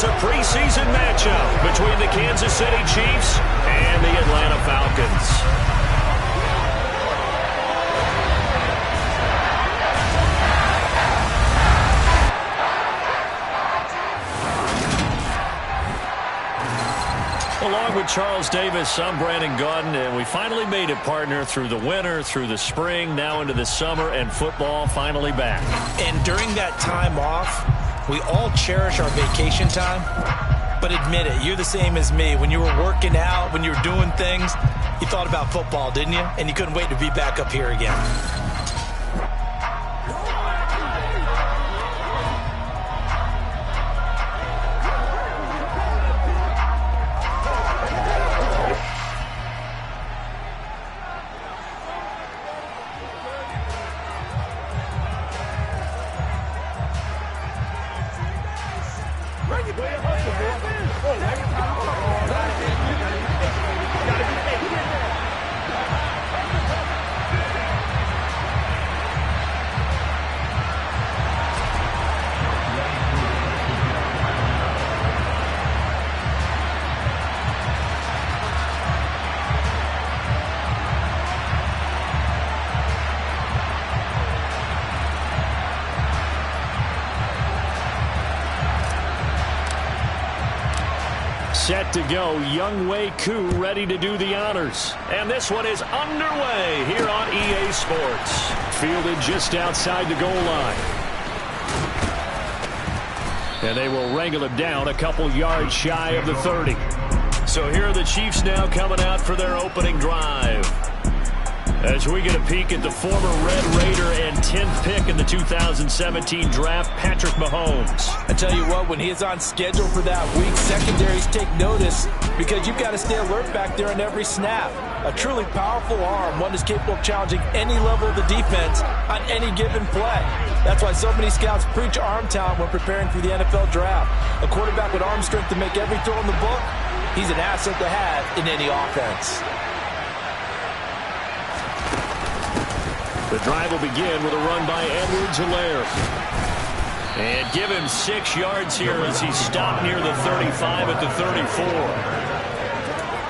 It's a preseason matchup between the Kansas City Chiefs and the Atlanta Falcons. Along with Charles Davis, I'm Brandon Gaudin, and we finally made it, partner, through the winter, through the spring, now into the summer, and football finally back. And during that time off, we all cherish our vacation time. But admit it, you're the same as me. When you were working out, when you were doing things, you thought about football, didn't you? And you couldn't wait to be back up here again. Set to go, Younghoe Koo ready to do the honors. And this one is underway here on EA Sports. Fielded just outside the goal line. And they will wrangle him down a couple yards shy of the 30. So here are the Chiefs now coming out for their opening drive. As we get a peek at the former Red Raider and 10th pick in the 2017 draft, Patrick Mahomes. I tell you what, when he is on schedule for that week, secondaries take notice because you've got to stay alert back there on every snap. A truly powerful arm, one that's capable of challenging any level of the defense on any given play. That's why so many scouts preach arm talent when preparing for the NFL draft. A quarterback with arm strength to make every throw in the book, he's an asset to have in any offense. The drive will begin with a run by Edwards-Helaire. And give him 6 yards here as he stopped near the 35 at the 34.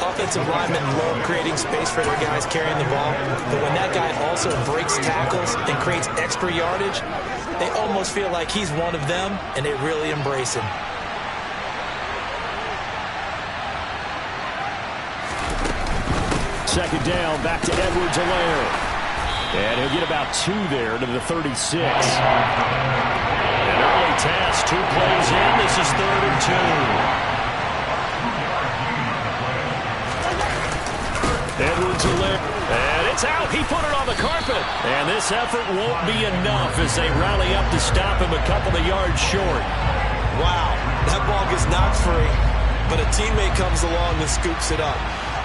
Offensive linemen love creating space for their guys carrying the ball. But when that guy also breaks tackles and creates extra yardage, they almost feel like he's one of them, and they really embrace him. Second down, back to Edwards-Helaire. And he'll get about 2 there to the 36. An early task, 2 plays in. This is 3rd and 2. Edwards-Helaire, and it's out. He put it on the carpet. And this effort won't be enough as they rally up to stop him a couple of yards short. Wow, that ball gets knocked free, but a teammate comes along and scoops it up.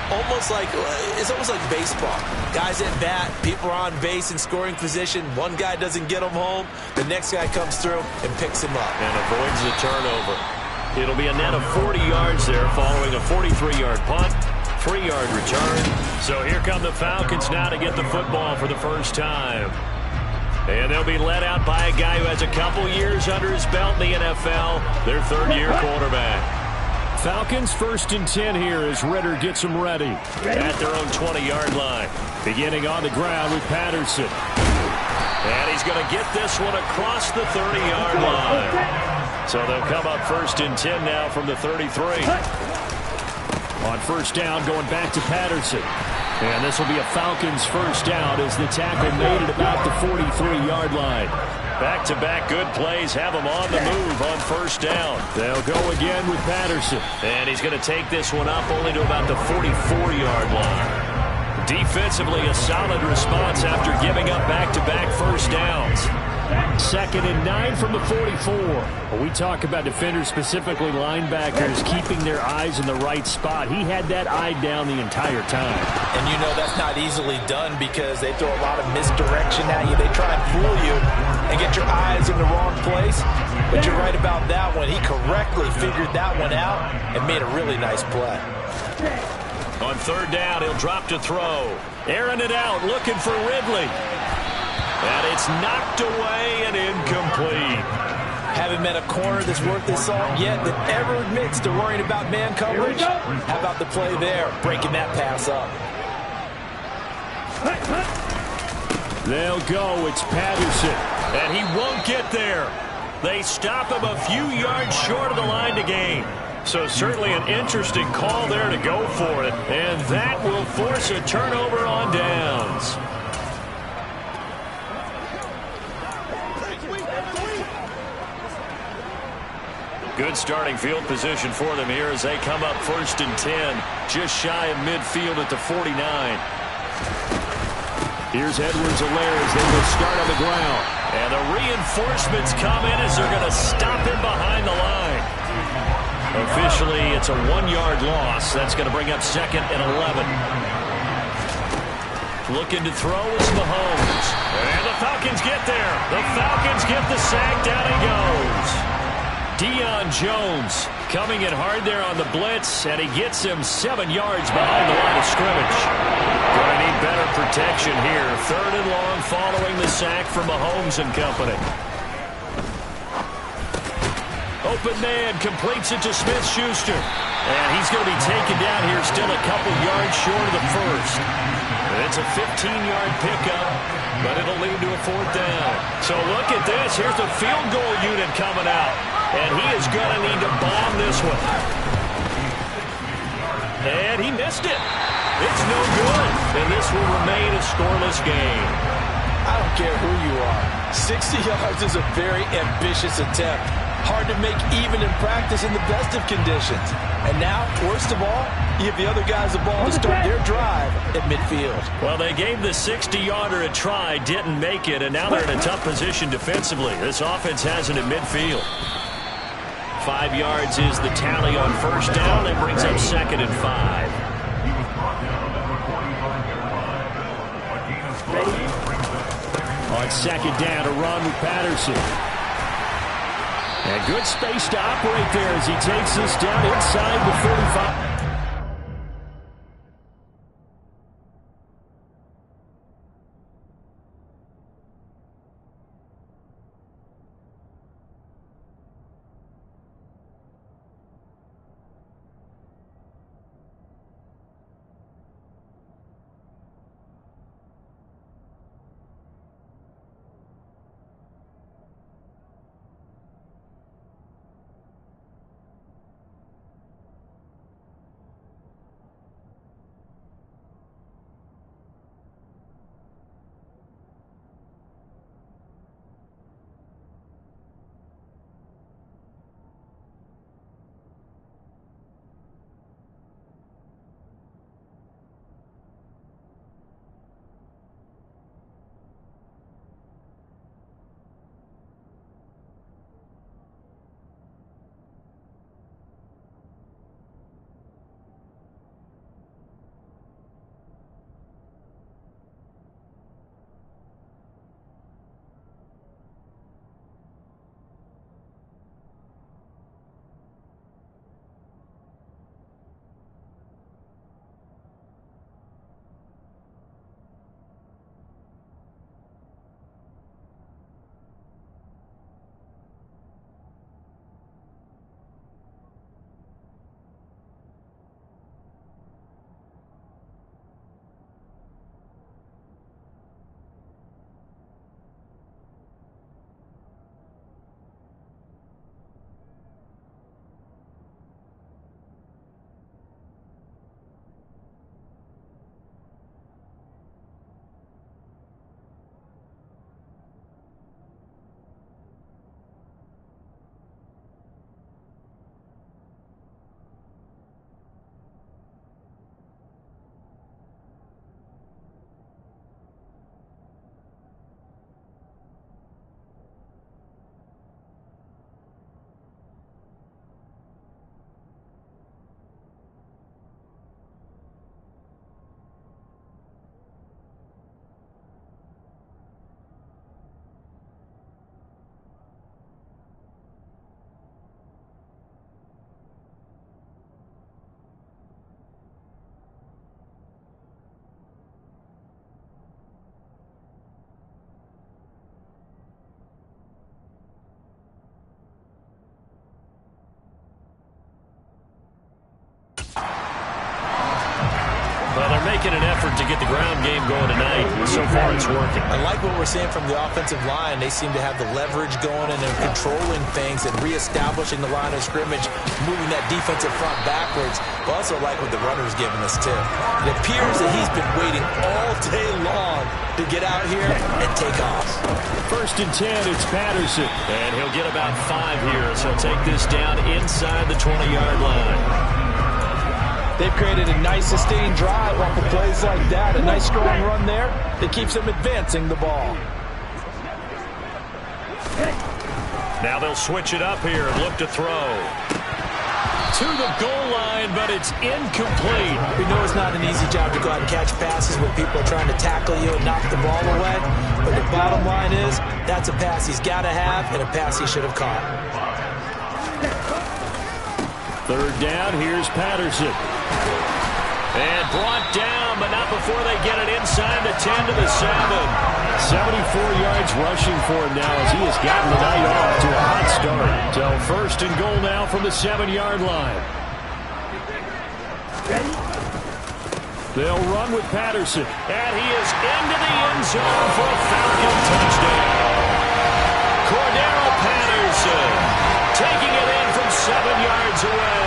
It's almost like baseball. Guys at bat, people are on base in scoring position. One guy doesn't get him home. The next guy comes through and picks him up. And avoids the turnover. It'll be a net of 40 yards there following a 43-yard punt, 3-yard return. So here come the Falcons now to get the football for the first time. And they'll be led out by a guy who has a couple years under his belt in the NFL, their 3rd-year quarterback. Falcons 1st and 10 here as Ridder gets them ready at their own 20-yard line. Beginning on the ground with Patterson. And he's going to get this one across the 30-yard line. So they'll come up 1st and 10 now from the 33. On 1st down, going back to Patterson. And this will be a Falcons 1st down as the tackle made it about the 43-yard line. Back-to-back good plays have him on the move on 1st down. They'll go again with Patterson. And he's going to take this one up only to about the 44-yard line. Defensively, a solid response after giving up back-to-back 1st downs. 2nd and 9 from the 44. When we talk about defenders, specifically linebackers, keeping their eyes in the right spot, he had that eye down the entire time. And you know that's not easily done because they throw a lot of misdirection at you. They try and fool you and get your eyes in the wrong place. But you're right about that one. He correctly figured that one out and made a really nice play. On 3rd down, he'll drop to throw. Airing it out, looking for Ridley. And it's knocked away and incomplete. Having haven't met a corner that's worth his salt yet that ever admits to worrying about man coverage. How about the play there, breaking that pass up? They'll go. It's Patterson. And he won't get there. They stop him a few yards short of the line to gain. So certainly an interesting call there to go for it. And that will force a turnover on downs. Good starting field position for them here as they come up 1st and 10. Just shy of midfield at the 49. Here's Edwards-Helaire as they will start on the ground. And the reinforcements come in as they're going to stop him behind the line. Officially, it's a 1-yard loss. That's going to bring up 2nd and 11. Looking to throw is Mahomes. And the Falcons get there. The Falcons get the sack. Down he goes. Deion Jones coming in hard there on the blitz, and he gets him 7 yards behind the line of scrimmage. Going to need better protection here. 3rd and long following the sack from Mahomes and company. Open man completes it to Smith-Schuster. And he's going to be taken down here still a couple yards short of the first. And it's a 15-yard pickup, but it'll lead to a 4th down. So look at this. Here's the field goal unit coming out. And he is going to need to bomb this one. And he missed it. It's no good. And this will remain a scoreless game. I don't care who you are. 60 yards is a very ambitious attempt. Hard to make even in practice in the best of conditions. And now, worst of all, you give the other guys the ball to start their drive at midfield. Well, they gave the 60-yarder a try, didn't make it, and now they're in a tough position defensively. This offense has it at midfield. 5 yards is the tally on 1st down. It brings up 2nd and 5. On 2nd down, a run with Patterson. And good space to operate there as he takes this down inside the 35. making an effort to get the ground game going tonight. So far, it's working. I like what we're seeing from the offensive line. They seem to have the leverage going, and they're controlling things and reestablishing the line of scrimmage, moving that defensive front backwards. But also like what the runner's giving us, too. It appears that he's been waiting all day long to get out here and take off. 1st and 10, it's Patterson. And he'll get about 5 here, so he'll take this down inside the 20-yard line. They've created a nice sustained drive off of plays like that. A nice strong run there that keeps them advancing the ball. Now they'll switch it up here and look to throw. To the goal line, but it's incomplete. We know it's not an easy job to go out and catch passes when people are trying to tackle you and knock the ball away. But the bottom line is, that's a pass he's got to have and a pass he should have caught. 3rd down, here's Patterson. And brought down, but not before they get it inside the 10 to the 7. 74 yards rushing for him now as he has gotten the night off to a hot start. So 1st and goal now from the 7-yard line. They'll run with Patterson. And he is into the end zone for a Falcon touchdown. Cordero Patterson taking it in from 7 yards away.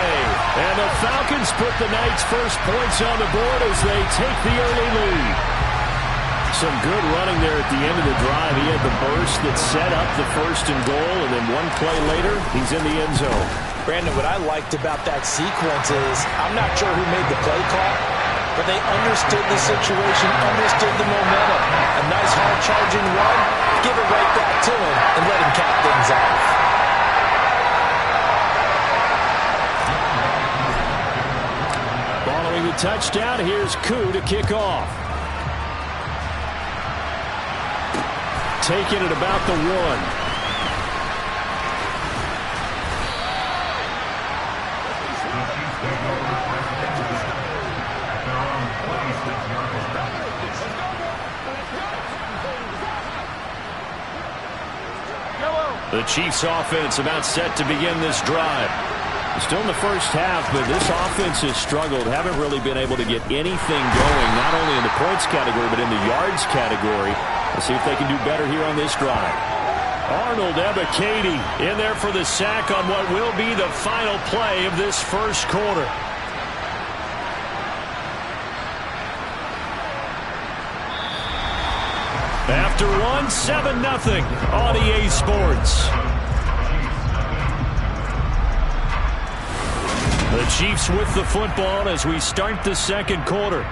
And the Falcons put the night's first points on the board as they take the early lead. Some good running there at the end of the drive. He had the burst that set up the 1st and goal, and then one play later, he's in the end zone. Brandon, what I liked about that sequence is I'm not sure who made the play call, but they understood the situation, understood the momentum. A nice hard-charging run, give it right back to him, and let him cap things off. Following the touchdown, here's Koo to kick off. Taking it about the 1. The Chiefs offense about set to begin this drive. Still in the first half, but this offense has struggled. Haven't really been able to get anything going, not only in the points category, but in the yards category. Let's see if they can do better here on this drive. Arnold Ebiketie in there for the sack on what will be the final play of this first quarter. After 7-0 on EA Sports. The Chiefs with the football as we start the second quarter.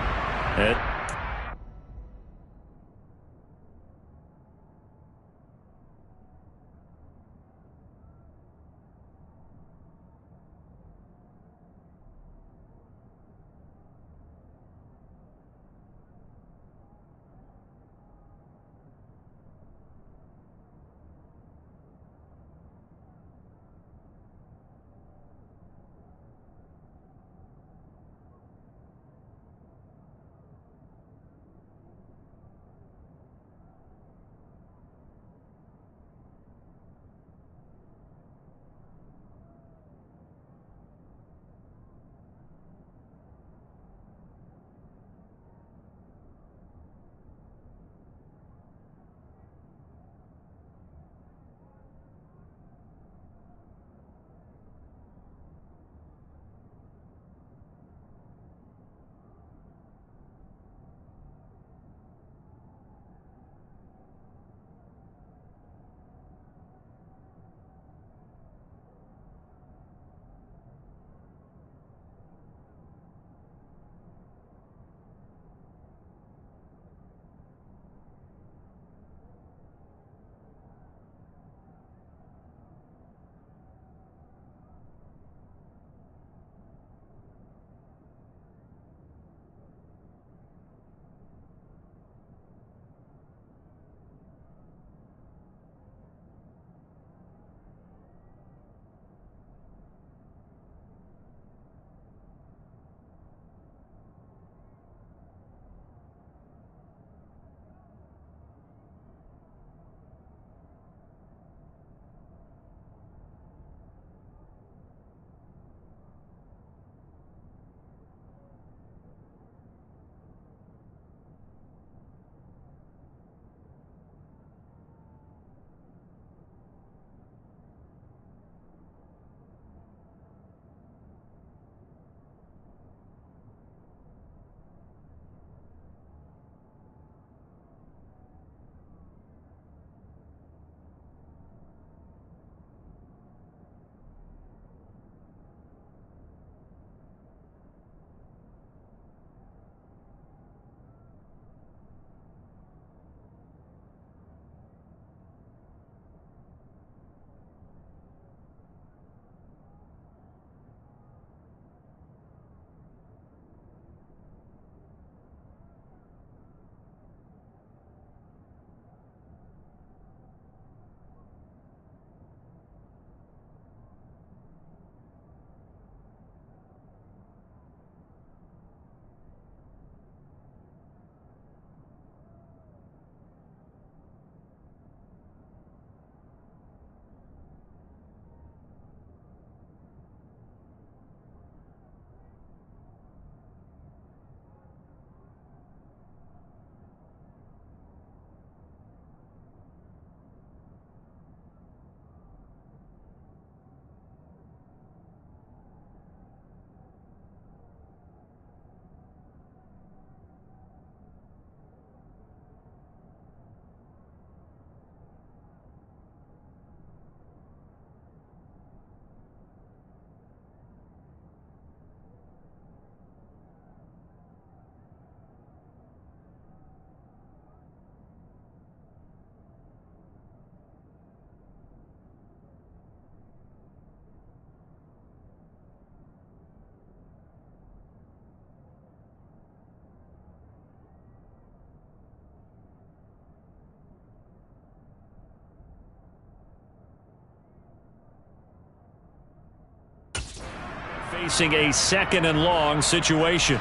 Facing a 2nd and long situation.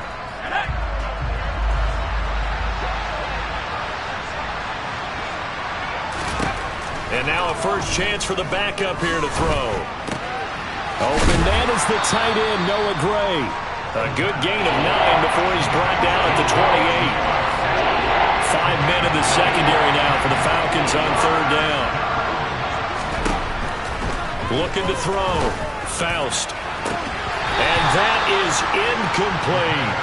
And now a first chance for the backup here to throw. Open man is the tight end, Noah Gray. A good gain of 9 before he's brought down at the 28. 5 men in the secondary now for the Falcons on 3rd down. Looking to throw. Faust. And that is incomplete.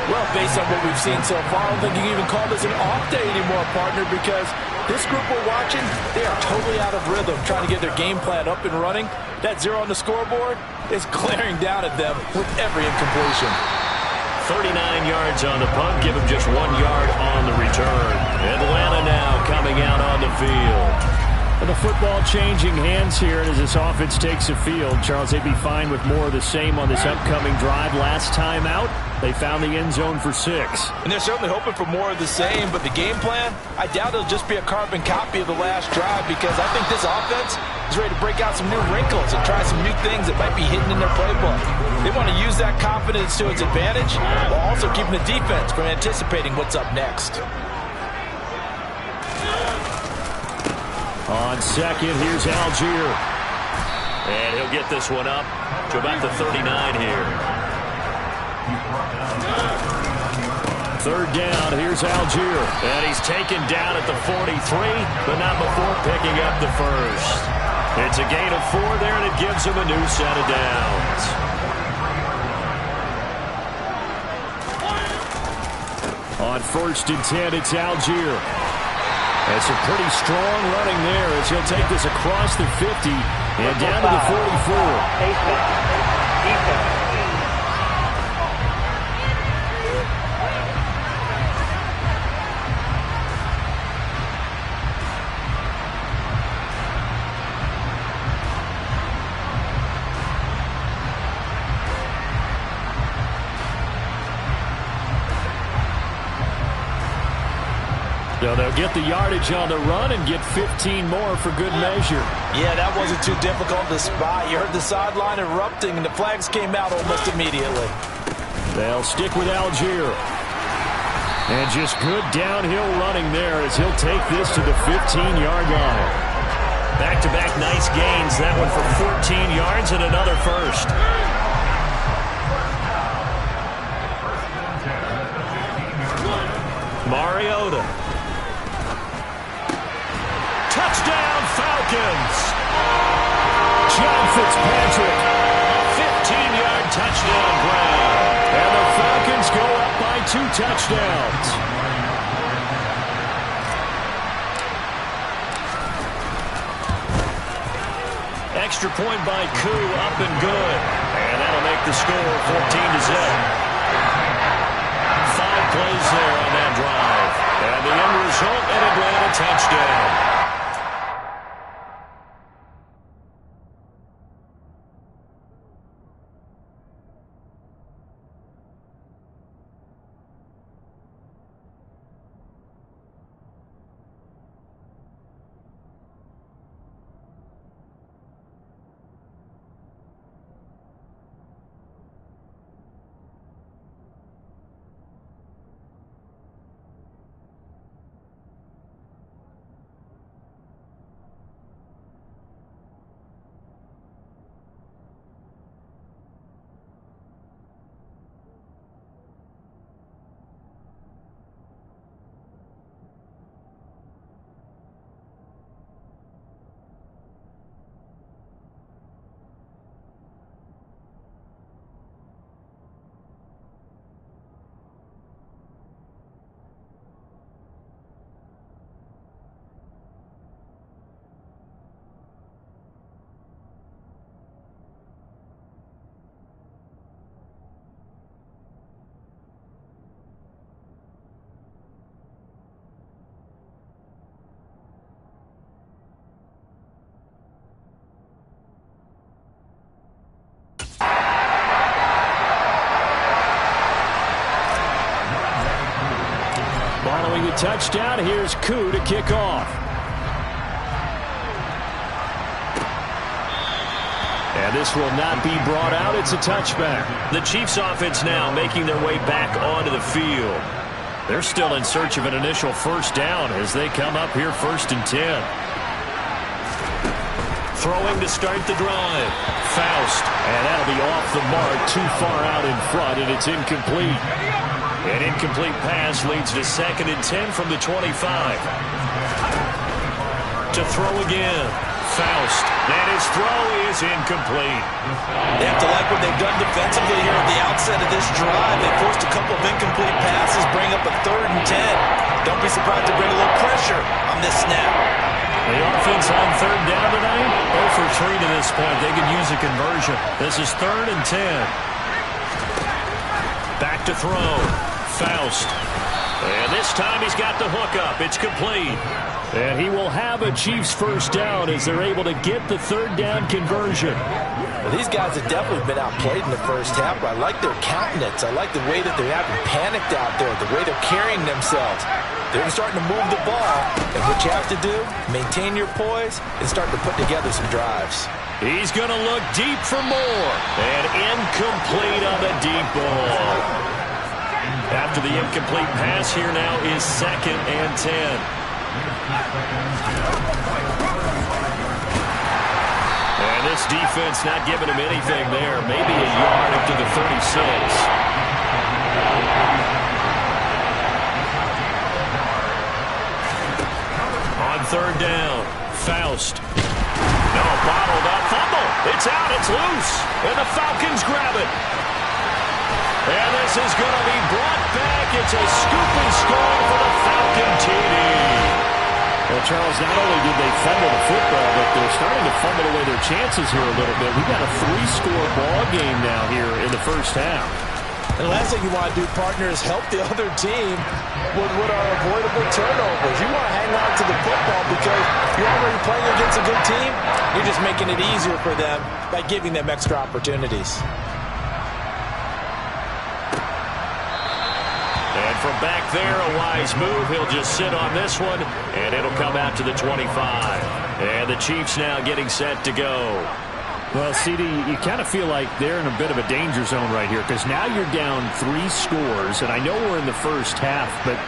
Well, based on what we've seen so far, I don't think you can even call this an off day anymore, partner, because this group we're watching, they are totally out of rhythm, trying to get their game plan up and running. That 0 on the scoreboard is glaring down at them with every incompletion. 39 yards on the punt, give him just 1 yard on the return. Atlanta now coming out on the field. And the football changing hands here, and as this offense takes the field, Charles, they'd be fine with more of the same on this upcoming drive. Last time out, they found the end zone for 6. And they're certainly hoping for more of the same, but the game plan, I doubt it'll just be a carbon copy of the last drive, because I think this offense is ready to break out some new wrinkles and try some new things that might be hidden in their playbook. They want to use that confidence to its advantage, while also keeping the defense from anticipating what's up next. On 2nd, here's Algier. And he'll get this one up to about the 39 here. 3rd down, here's Algier. And he's taken down at the 43, but not before picking up the first. It's a gain of 4 there, and it gives him a new set of downs. On 1st and 10, it's Algier. That's a pretty strong running there as he'll take this across the 50 and down to the 44. So they'll get the yardage on the run and get 15 more for good measure. Yeah, that wasn't too difficult to spot. You heard the sideline erupting, and the flags came out almost immediately. They'll stick with Algier. And just good downhill running there as he'll take this to the 15-yard line. Back-to-back nice gains. That one for 14 yards and another first. Mariota. Touchdown, Falcons! John Fitzpatrick. 15-yard touchdown grab. And the Falcons go up by 2 touchdowns. Extra point by Koo, up and good. And that'll make the score 14-0. 5 plays there on that drive. And the end result, an Atlanta touchdown. Following the touchdown, here's Koo to kick off. And And this will not be brought out. It's a touchback. The Chiefs offense now making their way back onto the field. They're still in search of an initial first down as they come up here 1st and 10. Throwing to start the drive. Faust. And that'll be off the mark, too far out in front, and it's incomplete. An incomplete pass leads to 2nd and 10 from the 25. To throw again. Faust. And his throw is incomplete. They have to like what they've done defensively here at the outset of this drive. They forced a couple of incomplete passes, bring up a 3rd and 10. Don't be surprised to bring a little pressure on this snap. The offense on 3rd down tonight, 0 for 3 to this point. They could use a conversion. This is 3rd and 10. Back to throw. Faust. And this time he's got the hook up. It's complete. And he will have a Chiefs first down as they're able to get the 3rd down conversion. Well, these guys have definitely been outplayed in the first half, but I like their countenance. I like the way that they're having panicked out there, the way they're carrying themselves. They're starting to move the ball, and what you have to do, maintain your poise and start to put together some drives. He's going to look deep for more. And incomplete on the deep ball. After the incomplete pass, here now is 2nd and 10. And this defense not giving him anything there. Maybe a yard up to the 36. On 3rd down, Faust. No, bottled up. Fumble. It's out. It's loose. And the Falcons grab it. And this is going to be brought back. It's a scoop and score for the Falcon TD. Well, Charles, not only did they fumble the football, but they're starting to fumble away their chances here a little bit. We've got a 3-score ball game now here in the first half. And the last thing you want to do, partner, is help the other team with what are avoidable turnovers. You want to hang on to the football because you're already playing against a good team. You're just making it easier for them by giving them extra opportunities. And from back there, a wise move. He'll just sit on this one, and it'll come out to the 25. And the Chiefs now getting set to go. Well, CD, you kind of feel like they're in a bit of a danger zone right here because now you're down 3 scores, and I know we're in the first half, but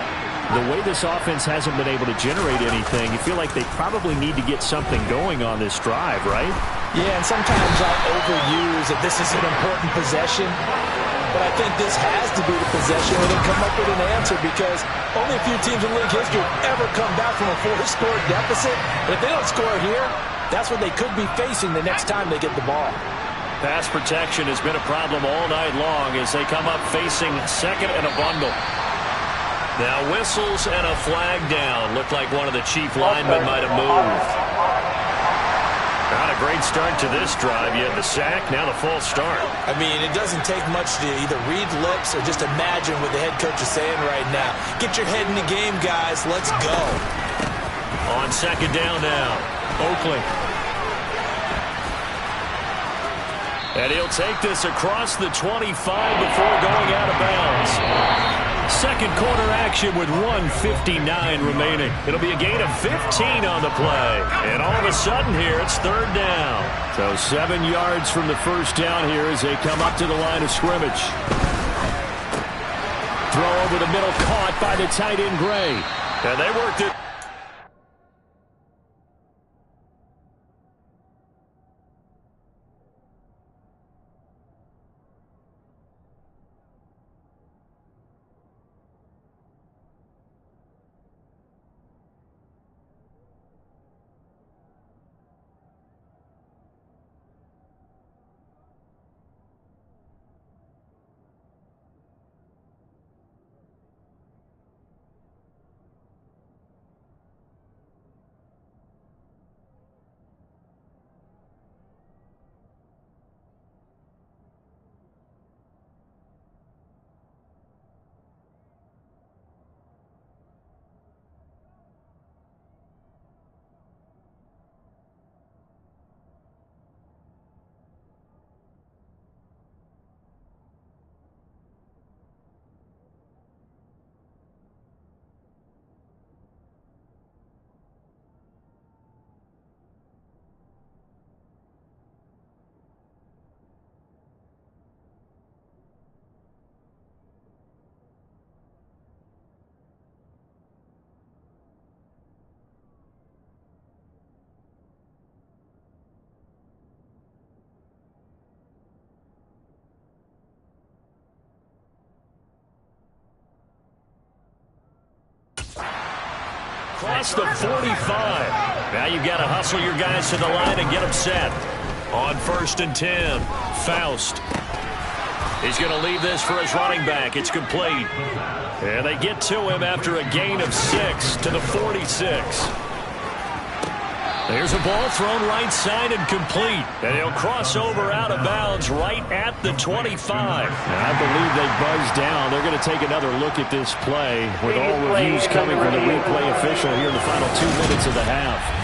the way this offense hasn't been able to generate anything, you feel like they probably need to get something going on this drive, right? Yeah, and sometimes I overuse that this is an important possession, but I think this has to be the possession where they come up with an answer because only a few teams in league history have ever come back from a 4-score deficit. But if they don't score here, that's what they could be facing the next time they get the ball. Pass protection has been a problem all night long as they come up facing 2nd and a bundle. Now whistles and a flag down. Looked like one of the Chief linemen might have moved. Not a great start to this drive. You had the sack, now the false start. I mean, it doesn't take much to either read lips or just imagine what the head coach is saying right now. Get your head in the game, guys. Let's go. On 2nd down now, Oakley. And he'll take this across the 25 before going out of bounds. Second quarter action with 1:59 remaining. It'll be a gain of 15 on the play. And all of a sudden here, it's 3rd down. So 7 yards from the first down here as they come up to the line of scrimmage. Throw over the middle, caught by the tight end, Gray. And they worked it. across the 45. Now you've got to hustle your guys to the line and get them set. On 1st and 10, Faust. He's going to leave this for his running back. It's complete. And they get to him after a gain of 6 to the 46. There's a ball thrown right side and complete. And he'll cross over out of bounds right at the 25. And I believe they buzzed down. They're going to take another look at this play with all reviews coming from the replay official here in the final 2 minutes of the half.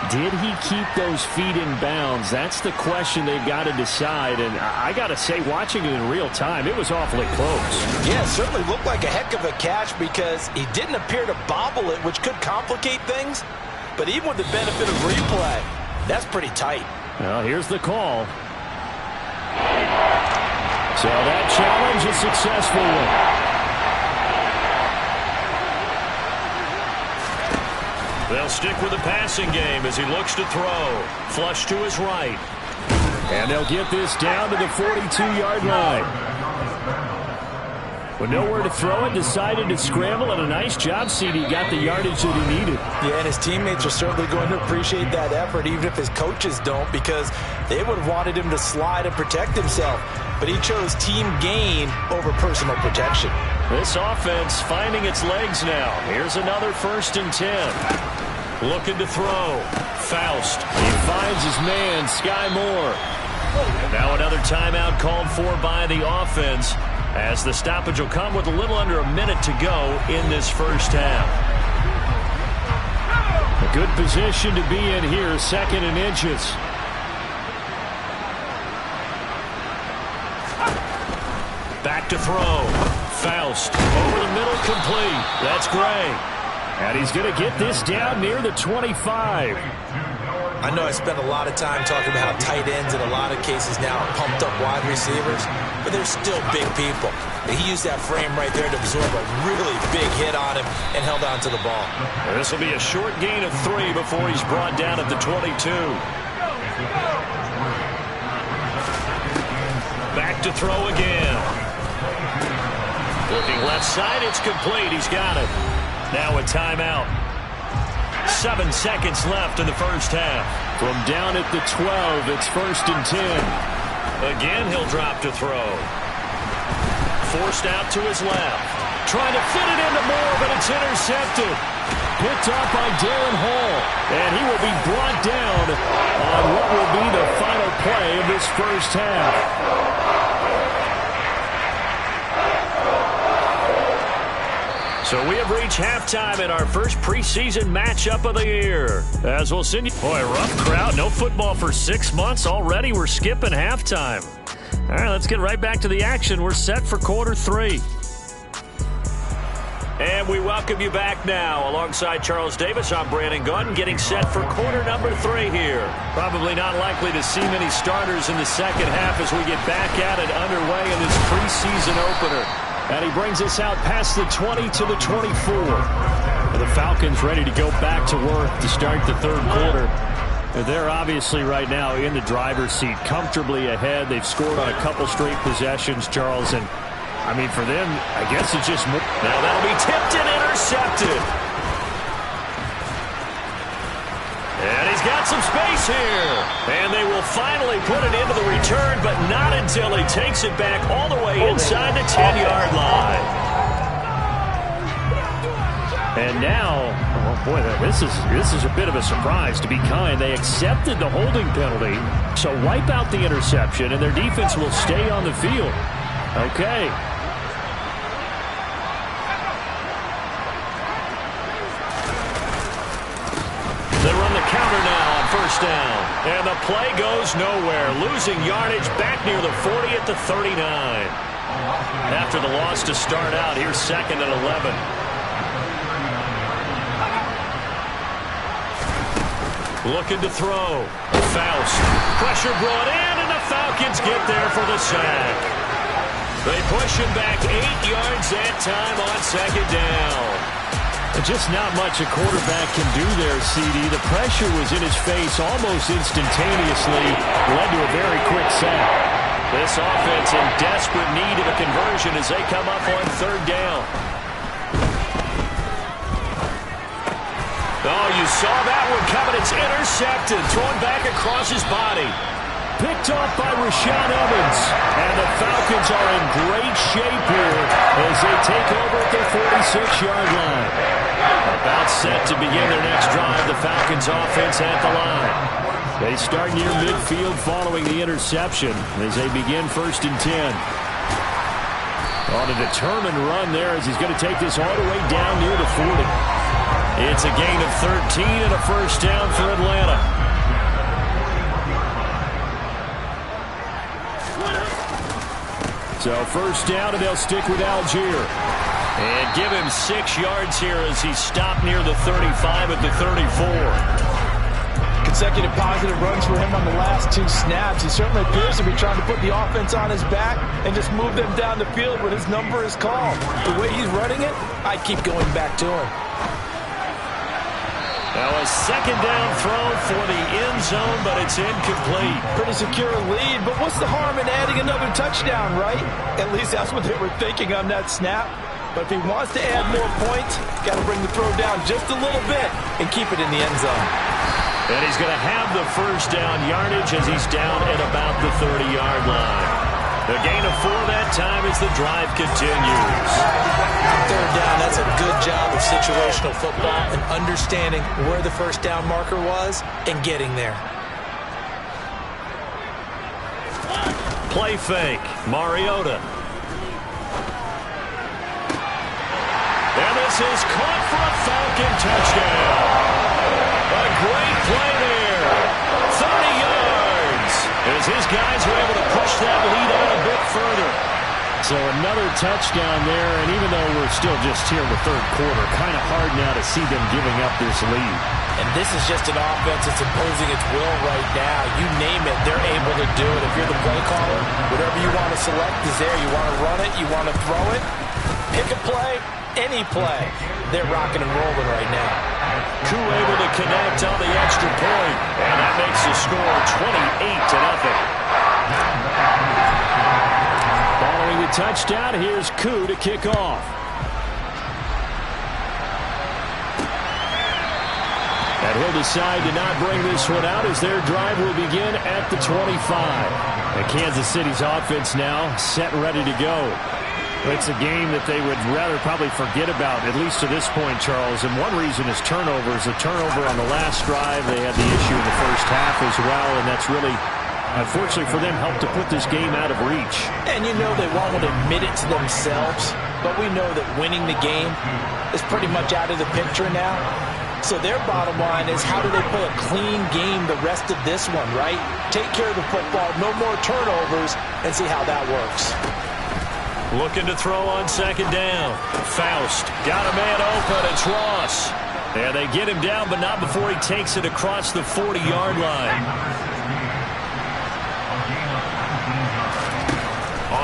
Did he keep those feet in bounds? That's the question they've got to decide. And I got to say, watching it in real time, it was awfully close. Yeah, it certainly looked like a heck of a catch because he didn't appear to bobble it, which could complicate things. But even with the benefit of replay, that's pretty tight. Well, here's the call. So that challenge is successful. They'll stick with the passing game as he looks to throw. Flush to his right. And they'll get this down to the 42-yard line. With nowhere to throw it, decided to scramble, and a nice job, CD. Got the yardage that he needed. Yeah, and his teammates are certainly going to appreciate that effort, even if his coaches don't, because they would have wanted him to slide and protect himself. But he chose team gain over personal protection. This offense finding its legs now. Here's another 1st and 10. Looking to throw. Faust. He finds his man, Sky Moore. Now another timeout called for by the offense, as the stoppage will come with a little under a minute to go in this first half. A good position to be in here, 2nd and inches. Back to throw. Faust over the middle, complete. That's Gray. And he's going to get this down near the 25. I know I spent a lot of time talking about how tight ends in a lot of cases now are pumped up wide receivers, but they're still big people. And he used that frame right there to absorb a really big hit on him and held on to the ball. This will be a short gain of 3 before he's brought down at the 22. Back to throw again. Looking left side, it's complete. He's got it. Now a timeout. 7 seconds left in the first half. From down at the 12, it's 1st and 10. Again, he'll drop to throw. Forced out to his left. Trying to fit it into Moore, but it's intercepted. Picked up by Darren Hall. And he will be brought down on what will be the final play of this first half. So we have reached halftime in our first preseason matchup of the year. As we'll send you... Boy, rough crowd. No football for 6 months already. We're skipping halftime. All right, let's get right back to the action. We're set for quarter 3. And we welcome you back now. Alongside Charles Davis, I'm Brandon Gunn, getting set for quarter number 3 here. Probably not likely to see many starters in the second half as we get back at it underway in this preseason opener. And he brings us out past the 20 to the 24. The Falcons ready to go back to work to start the third quarter. They're obviously right now in the driver's seat, comfortably ahead. They've scored on a couple straight possessions, Charles. And, I mean, for them, I guess it's just more. Now that'll be tipped and intercepted. And he's got some space here. And they will finally put it into the return, but not until he takes it back all the way inside the 10-yard line. And now, oh boy, this is a bit of a surprise, to be kind. They accepted the holding penalty, so wipe out the interception, and their defense will stay on the field. Okay. They run the counter now on first down. And the play goes nowhere. Losing yardage back near the 40 at the 39. After the loss to start out, here's 2nd and 11. Looking to throw. Faust. Pressure brought in, and the Falcons get there for the sack. They push him back 8 yards that time on 2nd down. Just not much a quarterback can do there, CD. The pressure was in his face almost instantaneously. Led to a very quick sack. This offense in desperate need of a conversion as they come up on 3rd down. Oh, you saw that one coming. It's intercepted. Thrown back across his body. Picked off by Rashaan Evans. And the Falcons are in great shape here as they take over at their 46-yard line. About set to begin their next drive. The Falcons offense at the line. They start near midfield following the interception as they begin 1st and 10. On a determined run there as he's going to take this all the way down near the 40. It's a gain of 13 and a first down for Atlanta. So 1st down, and they'll stick with Algier. And give him 6 yards here as he stopped near the 35 at the 34. Consecutive positive runs for him on the last 2 snaps. He certainly appears to be trying to put the offense on his back and just move them down the field when his number is called. The way he's running it, I keep going back to him. Now a 2nd down throw for the end zone, but it's incomplete. Pretty secure lead, but what's the harm in adding another touchdown, right? At least that's what they were thinking on that snap. But if he wants to add more points, got to bring the throw down just a little bit and keep it in the end zone. And he's going to have the first down yardage as he's down at about the 30-yard line. The gain of 4 that time as the drive continues. 3rd down, that's a good job of situational football and understanding where the first down marker was and getting there. Play fake, Mariota. And this is caught for a Falcon touchdown. A great play there. 30 yards. As his guys were able to push that lead out a bit further. So another touchdown there, and even though we're still just here in the 3rd quarter, kind of hard now to see them giving up this lead. And this is just an offense that's imposing its will right now. You name it, they're able to do it. If you're the play caller, whatever you want to select is there. You want to run it, you want to throw it, pick a play, any play. They're rocking and rolling right now. Koo able to connect on the extra point, and that makes the score 28-0. Following the touchdown, here's Koo to kick off. And he'll decide to not bring this one out as their drive will begin at the 25. And Kansas City's offense now set and ready to go. It's a game that they would rather probably forget about, at least to this point, Charles. And one reason is turnovers. A turnover on the last drive. They had the issue in the first half as well, and that's really, unfortunately for them, helped to put this game out of reach. And you know they won't admit it to themselves, but we know that winning the game is pretty much out of the picture now. So their bottom line is, how do they play a clean game the rest of this one, right? Take care of the football, no more turnovers, and see how that works. Looking to throw on 2nd down. Faust got a man open. It's Ross. And they get him down, but not before he takes it across the 40-yard line.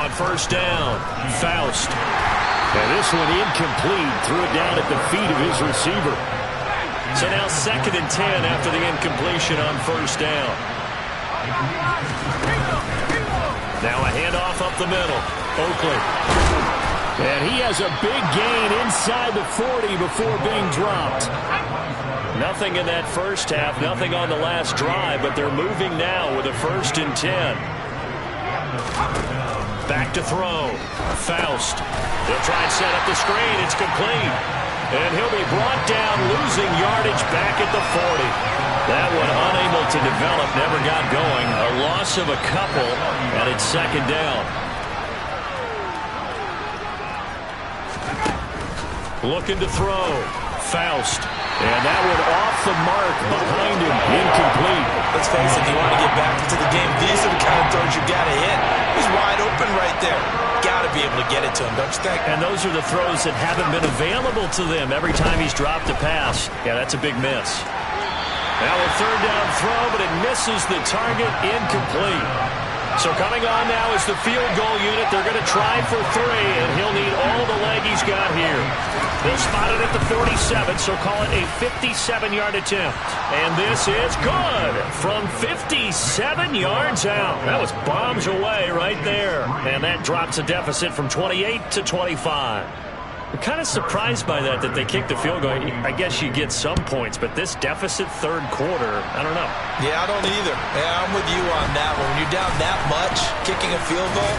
On 1st down, Faust. And this one incomplete. Threw it down at the feet of his receiver. So now 2nd and 10 after the incompletion on 1st down. Now a handoff up the middle. Oakley. And he has a big gain inside the 40 before being dropped. Nothing in that first half, nothing on the last drive, but they're moving now with a 1st and 10. Back to throw. Faust. They'll try and set up the screen. It's complete. And he'll be brought down, losing yardage back at the 40. That one unable to develop, never got going. A loss of a couple, and it's 2nd down. Looking to throw. Faust. And that one off the mark behind him. Incomplete. Let's face it, if you want to get back into the game, these are the kind of throws you got to hit. He's wide open right there. Got to be able to get it to him, don't you think? And those are the throws that haven't been available to them every time he's dropped a pass. Yeah, that's a big miss. Now a 3rd down throw, but it misses the target. Incomplete. So coming on now is the field goal unit. They're going to try for 3, and he'll need all the leg he's got here. They'll spot it at the 47, so call it a 57-yard attempt. And this is good from 57 yards out. That was bombs away right there. And that drops a deficit from 28 to 25. I'm kind of surprised by that they kicked the field goal. I guess you get some points, but this deficit third quarter, I don't know. Yeah, I don't either. Yeah, I'm with you on that one. When you're down that much, kicking a field goal,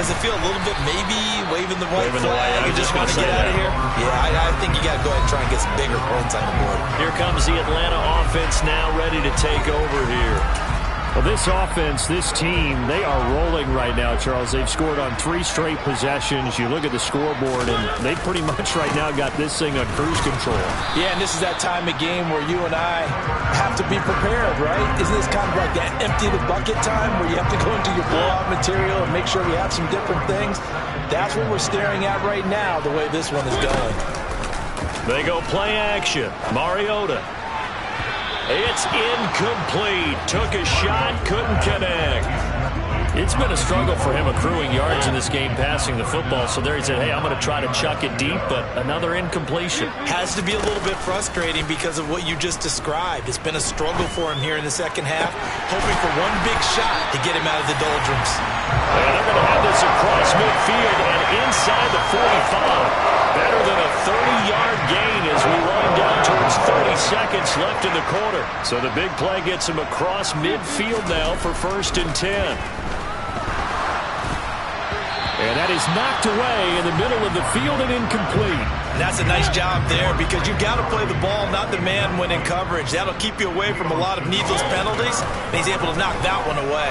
does it feel a little bit maybe waving the white flag? You just want to get out of here? Yeah, I think you got to go ahead and try and get some bigger points on the board. Here comes the Atlanta offense now ready to take over here. Well, this offense, this team, they are rolling right now, Charles. They've scored on 3 straight possessions. You look at the scoreboard, and they pretty much right now got this thing on cruise control. Yeah, and this is that time of game where you and I have to be prepared, right? Isn't this kind of like that empty the bucket time where you have to go into your blowout material and make sure we have some different things? That's what we're staring at right now, the way this one is going. They go play action. Mariota. It's incomplete. Took a shot, couldn't connect. It's been a struggle for him accruing yards in this game passing the football. So there he said, hey, I'm going to try to chuck it deep, but another incompletion. Has to be a little bit frustrating because of what you just described. It's been a struggle for him here in the second half, hoping for one big shot to get him out of the doldrums. And they're going to have this across midfield and inside the 45. Better than a 30-yard gain as we wind down towards 30 seconds left in the quarter. So the big play gets him across midfield now for 1st and 10. And that is knocked away in the middle of the field and incomplete. And that's a nice job there because you've got to play the ball, not the man when in coverage. That'll keep you away from a lot of needless penalties. And he's able to knock that one away.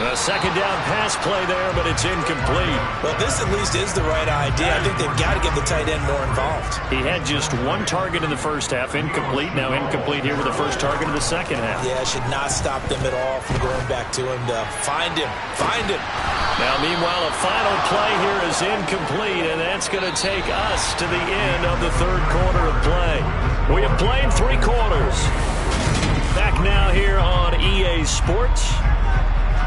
A second down pass play there, but it's incomplete. Well, this at least is the right idea. I think they've got to get the tight end more involved. He had just 1 target in the first half, incomplete. Now incomplete here with the first target of the second half. Yeah, it should not stop them at all from going back to him to find him. Find him. Now, meanwhile, a final play here is incomplete, and that's going to take us to the end of the third quarter of play. We have played 3 quarters. Back now here on EA Sports.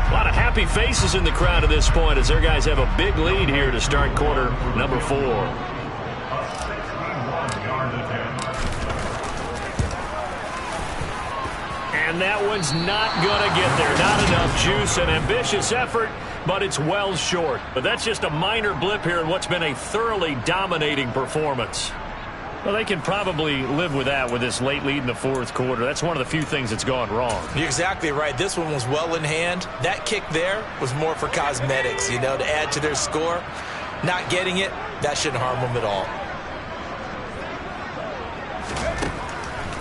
A lot of happy faces in the crowd at this point as their guys have a big lead here to start quarter number 4. And that one's not going to get there. Not enough juice. An ambitious effort, but it's well short. But that's just a minor blip here in what's been a thoroughly dominating performance. Well, they can probably live with that with this late lead in the fourth quarter. That's one of the few things that's gone wrong. You're exactly right. This one was well in hand. That kick there was more for cosmetics, you know, to add to their score. Not getting it, that shouldn't harm them at all.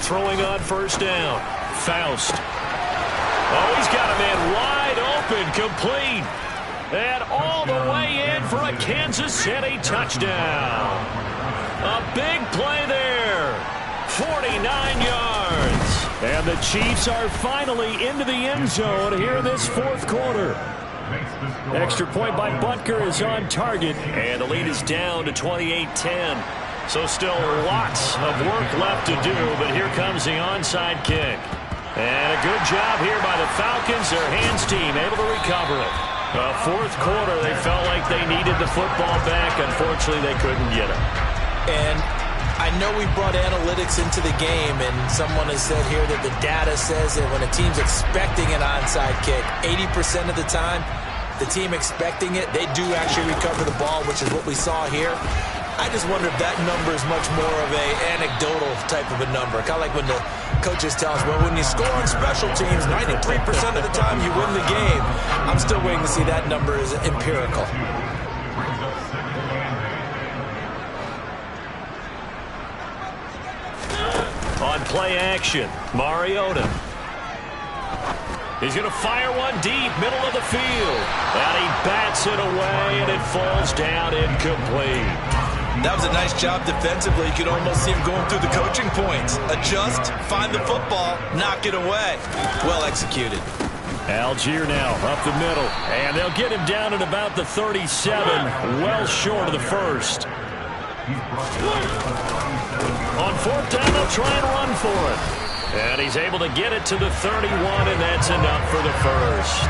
Throwing on first down. Faust. Oh, he's got a man wide open, complete. And all the way in for a Kansas City touchdown. A big play there. 49 yards. And the Chiefs are finally into the end zone here in this fourth quarter. Extra point by Butker is on target. And the lead is down to 28-10. So still lots of work left to do, but here comes the onside kick. And a good job here by the Falcons. Their hands team able to recover it. Fourth quarter, they felt like they needed the football back. Unfortunately, they couldn't get it. And I know we brought analytics into the game, and someone has said here that the data says that when a team's expecting an onside kick, 80% of the time, the team expecting it, they do actually recover the ball, which is what we saw here. I just wonder if that number is much more of a anecdotal type of a number. Kind of like when the coaches tell us, well, when you score on special teams, 93% of the time you win the game. I'm still waiting to see that number is empirical. On play action, Mariota. He's going to fire one deep, middle of the field. And he bats it away, and it falls down incomplete. That was a nice job defensively. You could almost see him going through the coaching points. Adjust, find the football, knock it away. Well executed. Algier now up the middle. And they'll get him down at about the 37, well short of the first. On fourth down, they'll try and run for it. And he's able to get it to the 31, and that's enough for the first.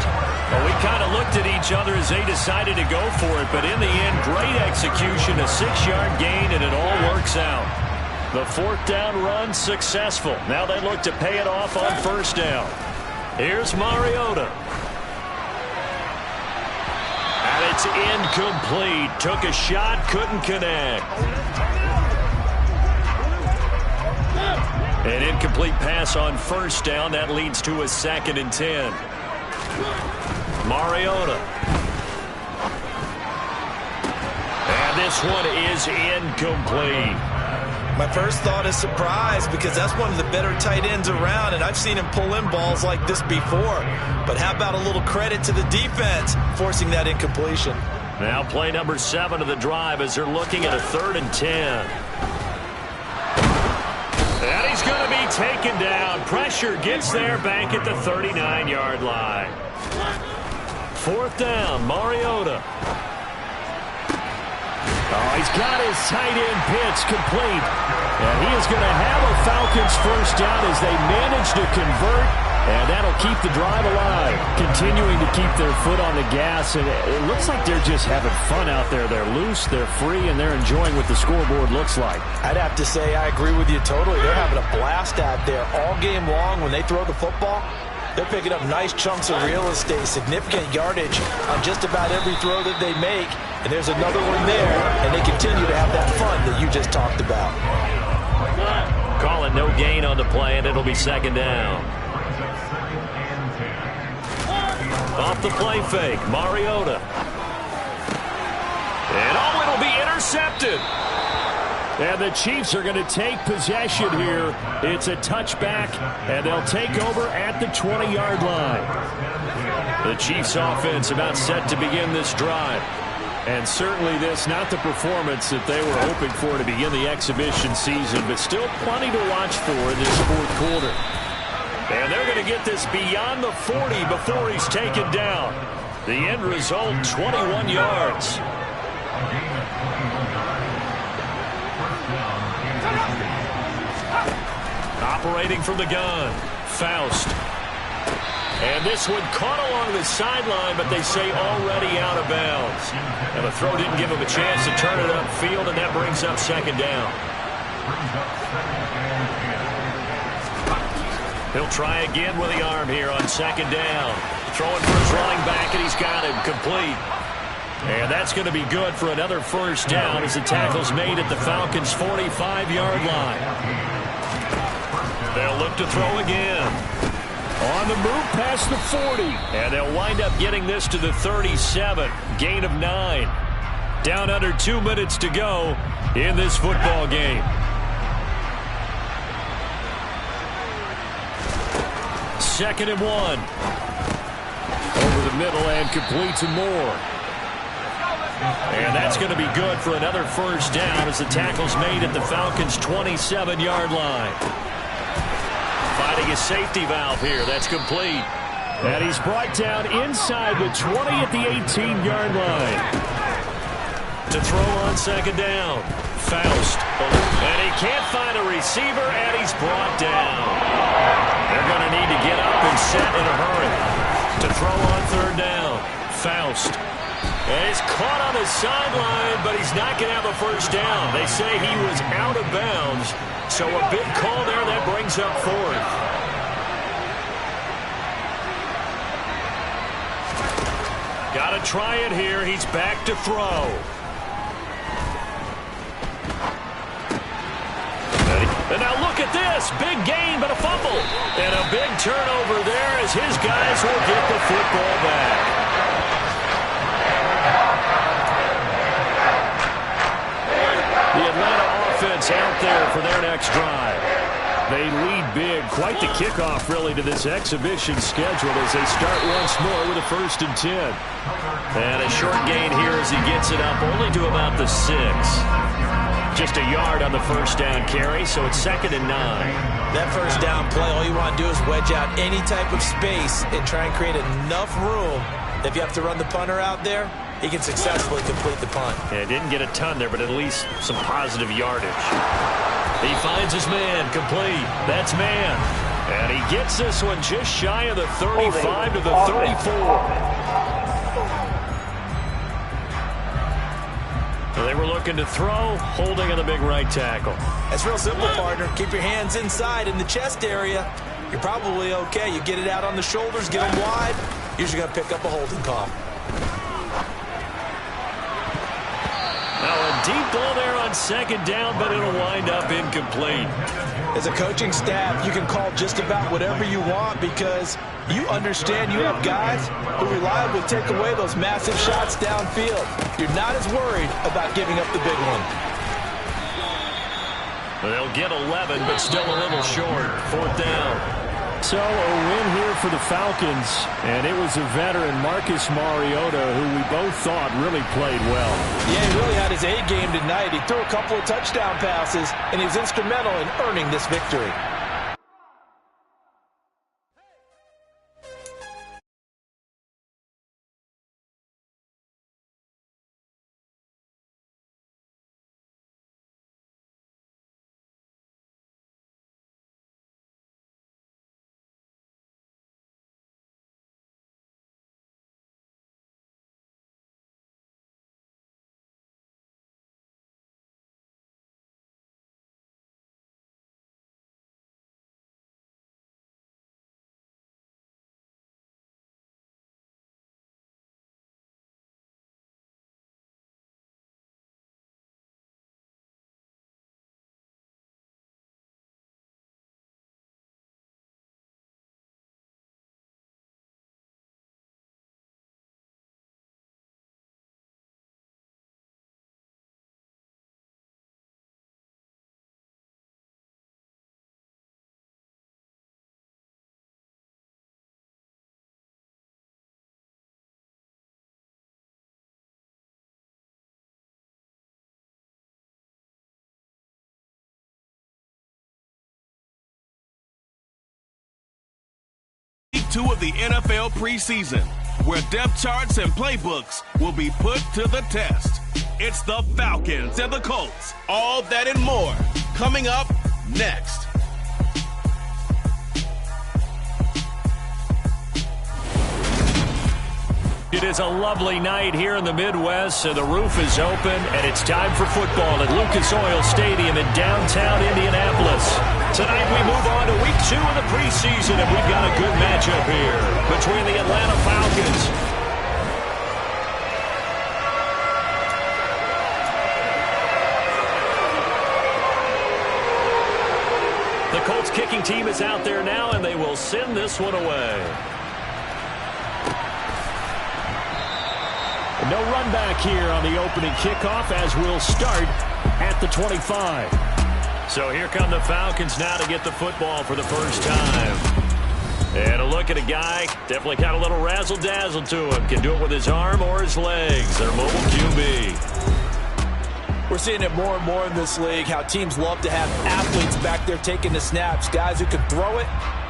Well, we kind of looked at each other as they decided to go for it, but in the end, great execution, a 6-yard gain, and it all works out. The fourth down run successful. Now they look to pay it off on first down. Here's Mariota. And it's is incomplete. Took a shot, couldn't connect. An incomplete pass on first down. That leads to a 2nd and 10. Mariota. And this one is incomplete. My first thought is surprise, because that's one of the better tight ends around, and I've seen him pull in balls like this before. But how about a little credit to the defense forcing that incompletion? Now play number 7 of the drive as they're looking at a 3rd and 10. And he's going to be taken down. Pressure gets there back at the 39-yard line. 4th down, Mariota. Oh, he's got his tight end pitch complete. And he is going to have a Falcons first down as they manage to convert. And that'll keep the drive alive. Continuing to keep their foot on the gas. And it looks like they're just having fun out there. They're loose, they're free, and they're enjoying what the scoreboard looks like. I'd have to say I agree with you totally. They're having a blast out there all game long when they throw the football. They're picking up nice chunks of real estate, significant yardage on just about every throw that they make. And there's another one there, and they continue to have that fun that you just talked about. Call it no gain on the play, and it'll be 2nd down. Off the play fake, Mariota. And it'll be intercepted. And the Chiefs are going to take possession here. It's a touchback, and they'll take over at the 20-yard line. The Chiefs offense about set to begin this drive. And certainly this, not the performance that they were hoping for to begin the exhibition season, but still plenty to watch for in this 4th quarter. And they're going to get this beyond the 40 before he's taken down. The end result, 21 yards. Operating from the gun, Faust. And this one caught along the sideline, but they say already out of bounds. And the throw didn't give him a chance to turn it upfield, and that brings up 2nd down. He'll try again with the arm here on 2nd down. Throwing for his running back, and he's got him complete. And that's going to be good for another first down as the tackle's made at the Falcons' 45-yard line. They'll look to throw again. On the move past the 40. And they'll wind up getting this to the 37. Gain of 9. Down under 2 minutes to go in this football game. Second and 1. Over the middle and complete to Moore. And that's going to be good for another first down as the tackle's made at the Falcons' 27-yard line. Finding his safety valve here. That's complete. And he's brought down inside the 20 at the 18-yard line. To throw on 2nd down. Faust. And he can't find a receiver, and he's brought down. They're going to need to get up and set in a hurry. To throw on 3rd down. Faust. And he's caught on the sideline, but he's not going to have a first down. They say he was out of bounds. So a big call there that brings up 4th. Got to try it here. He's back to throw. And now look at this. Big gain, but a fumble. And a big turnover there as his guys will get the football back. The Atlanta offense out there for their next drive. They lead big. Quite the kickoff, really, to this exhibition schedule as they start once more with a 1st and 10. And a short gain here as he gets it up only to about the 6. Just a yard on the first down carry, so it's 2nd and 9. That first down play, all you want to do is wedge out any type of space and try and create enough room. If you have to run the punter out there, he can successfully complete the punt. Yeah, didn't get a ton there, but at least some positive yardage. He finds his man, complete. That's man. And he gets this one just shy of the 35 to the 34. They were looking to throw, holding on the big right tackle. That's real simple, partner. Keep your hands inside in the chest area. You're probably okay. You get it out on the shoulders, get them wide. Usually going to pick up a holding call. deep ball there on second down, but it'll wind up incomplete. As a coaching staff, you can call just about whatever you want because you understand you have guys who reliably take away those massive shots downfield. You're not as worried about giving up the big one. They'll get 11, but still a little short. 4th down. So a win here for the Falcons, and it was a veteran, Marcus Mariota, who we both thought really played well. Yeah, he really had his A game tonight. He threw a couple of touchdown passes, and he was instrumental in earning this victory. Week 2 of the NFL preseason, where depth charts and playbooks will be put to the test. It's the Falcons and the Colts. All that and more coming up next. It is a lovely night here in the Midwest, and the roof is open, and it's time for football at Lucas Oil Stadium in downtown Indianapolis. Tonight we move on to week 2 of the preseason, and we've got a good matchup here between the Atlanta Falcons The Colts kicking team is out there now, and they will send this one away. No run back here on the opening kickoff as we'll start at the 25. So here come the Falcons now to get the football for the first time. And a look at a guy, definitely got a little razzle-dazzle to him. Can do it with his arm or his legs. Their mobile QB. We're seeing it more and more in this league, how teams love to have athletes back there taking the snaps, guys who can throw it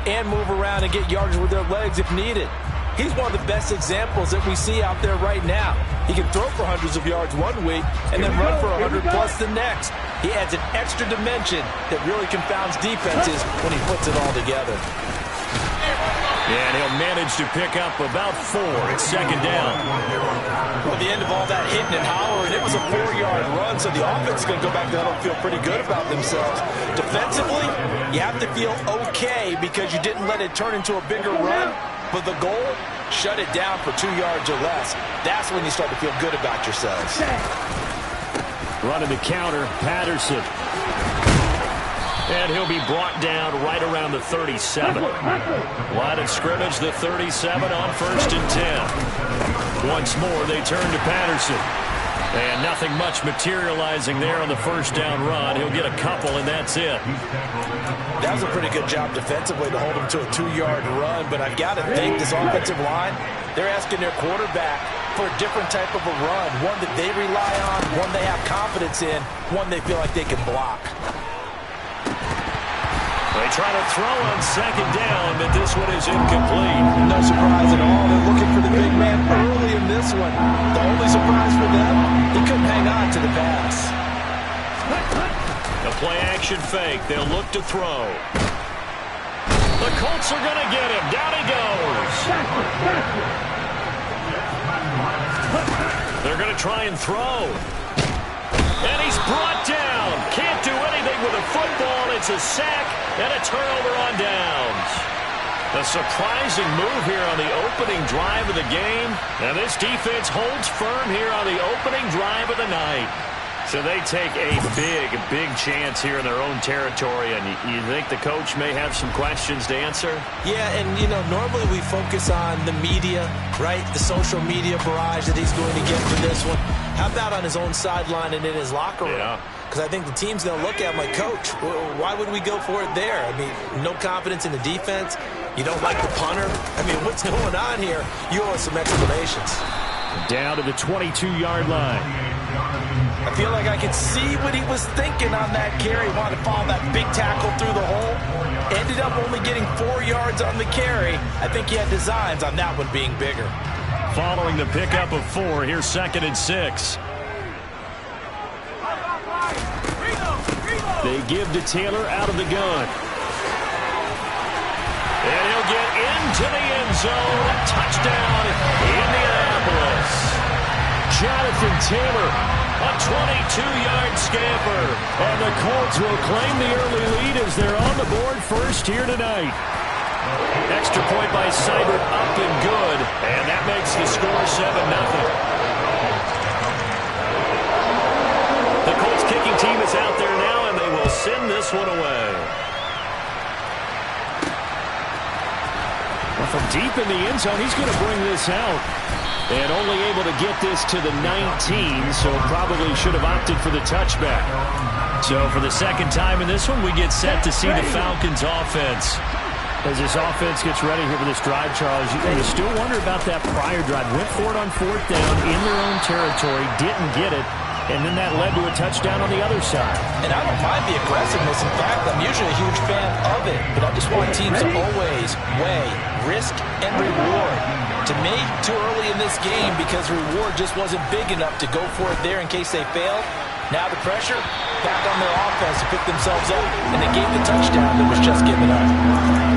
and move around and get yardage with their legs if needed. He's one of the best examples that we see out there right now. He can throw for hundreds of yards one week and then run for 100-plus the next. He adds an extra dimension that really confounds defenses when he puts it all together. And he'll manage to pick up about 4 at second down. Well, at the end of all that hitting and hollering, it was a 4-yard run, so the offense is going to go back to huddle and feel pretty good about themselves. Defensively, you have to feel okay because you didn't let it turn into a bigger run. But the goal, shut it down for 2 yards or less. That's when you start to feel good about yourselves. Running the counter, Patterson. And he'll be brought down right around the 37. Line of scrimmage, the 37 on 1st and 10. Once more, they turn to Patterson. And nothing much materializing there on the first down run. He'll get a couple, and that's it. That was a pretty good job defensively to hold him to a 2-yard run, but I've got to think this offensive line, they're asking their quarterback for a different type of a run, one that they rely on, one they have confidence in, one they feel like they can block. They try to throw on second down, but this one is incomplete. No surprise at all. They're looking for the big man early in this one. The only surprise for them, he couldn't hang on to the pass. The play-action fake. They'll look to throw. The Colts are going to get him. Down he goes. They're going to try and throw. And he's brought down. Can't do anything with a football. It's a sack and a turnover on downs. A surprising move here on the opening drive of the game. And this defense holds firm here on the opening drive of the night. So they take a big chance here in their own territory, and you think the coach may have some questions to answer? Yeah, and, normally we focus on the media, right? The social media barrage that he's going to get for this one. How about on his own sideline and in his locker room? Yeah. Because I think the team's going to look at him like, Coach, why would we go for it there? I mean, no confidence in the defense. You don't like the punter. I mean, what's going on here? You owe us some explanations. Down to the 22-yard line. I feel like I could see what he was thinking on that carry. Wanted to follow that big tackle through the hole. Ended up only getting 4 yards on the carry. I think he had designs on that one being bigger. Following the pickup of 4, here's 2nd and 6. They give to Taylor out of the gun. And he'll get into the end zone. Touchdown, Indianapolis. Jonathan Taylor, a 22-yard scamper. And the Colts will claim the early lead as they're on the board first here tonight. Extra point by Seibert, up and good. And that makes the score 7-0. The Colts kicking team is out there now, and they will send this one away. Well, from deep in the end zone, he's going to bring this out. And only able to get this to the 19, so probably should have opted for the touchback. So for the second time in this one, we get set to see the Falcons offense. As this offense gets ready here for this drive, Charles, you still wonder about that prior drive. Went for it on 4th down in their own territory, didn't get it, and then that led to a touchdown on the other side. And I don't mind the aggressiveness. In fact, I'm usually a huge fan of it, but I just want teams to always weigh risk and reward. To me, too early in this game because reward just wasn't big enough to go for it there in case they failed. Now the pressure back on their offense to pick themselves up, and they gave the touchdown that was just given up.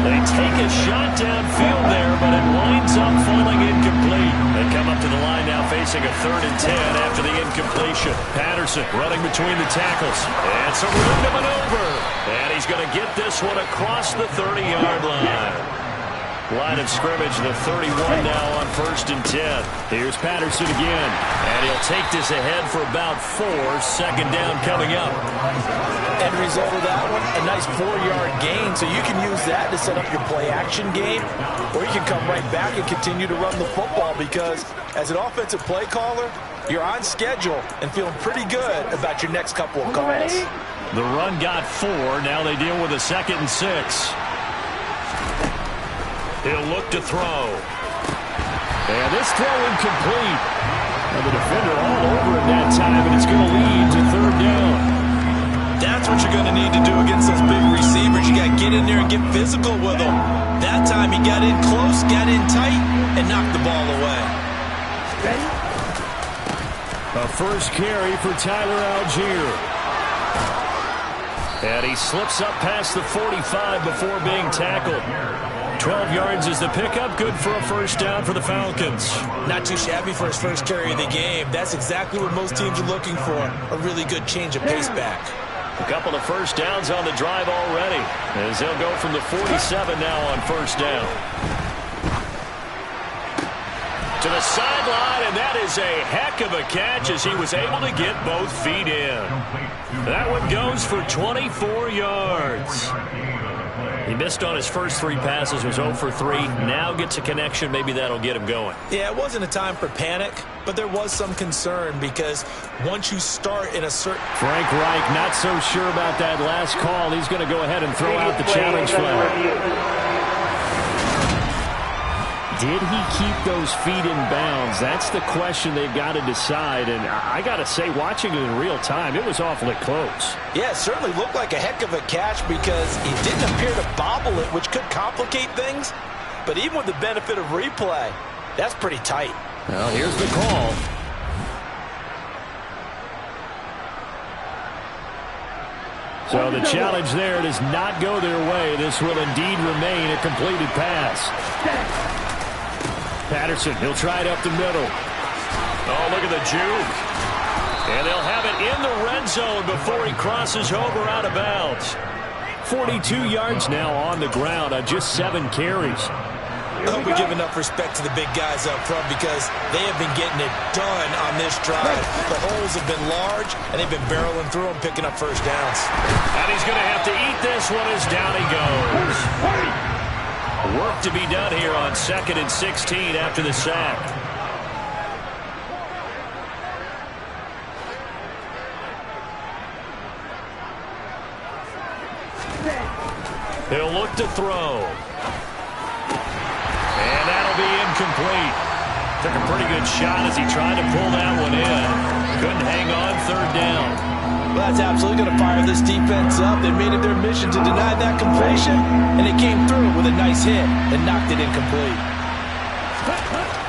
They take a shot downfield there, but it winds up falling incomplete. They come up to the line now facing a 3rd and 10 after the incompletion. Patterson running between the tackles. And some room to maneuver. And he's going to get this one across the 30-yard line. Line of scrimmage, the 31 now on 1st and 10. Here's Patterson again. And he'll take this ahead for about 4. 2nd down coming up. End result of that one, a nice 4-yard gain. So you can use that to set up your play-action game, or you can come right back and continue to run the football because as an offensive play caller, you're on schedule and feeling pretty good about your next couple of calls. The run got 4. Now they deal with a 2nd and 6. He'll look to throw. And this throw incomplete. And the defender all over him that time, and it's going to lead to 3rd down. That's what you're going to need to do against those big receivers. You got to get in there and get physical with them. That time he got in close, got in tight, and knocked the ball away. A first carry for Tyler Algier. And he slips up past the 45 before being tackled. 12 yards is the pickup. Good for a 1st down for the Falcons. Not too shabby for his first carry of the game. That's exactly what most teams are looking for. A really good change of pace back. A couple of 1st downs on the drive already, as they'll go from the 47 now on 1st down. To the sideline, and that is a heck of a catch as he was able to get both feet in. That one goes for 24 yards. He missed on his first 3 passes, was 0 for 3. Now gets a connection. Maybe that'll get him going. Yeah, it wasn't a time for panic, but there was some concern because once you start in a certain... Frank Reich not so sure about that last call. He's going to go ahead and throw out the challenge flag. Did he keep those feet in bounds? That's the question they've got to decide. And I got to say, watching it in real time, it was awfully close. Yeah, it certainly looked like a heck of a catch because he didn't appear to bobble it, which could complicate things. But even with the benefit of replay, that's pretty tight. Well, here's the call. So the challenge there does not go their way. This will indeed remain a completed pass. Patterson, he'll try it up the middle. Oh, look at the juke. And they'll have it in the red zone before he crosses over out of bounds. 42 yards now on the ground on just 7 carries. I hope we give enough respect to the big guys up front because they have been getting it done on this drive. The holes have been large, and they've been barreling through them, picking up first downs. And he's going to have to eat this one as down he goes. Work to be done here on 2nd and 16 after the sack. He'll look to throw. And that'll be incomplete. Took a pretty good shot as he tried to pull that one in. Couldn't hang on 3rd down. Well, that's absolutely going to fire this defense up. They made it their mission to deny that completion, and they came through with a nice hit and knocked it incomplete.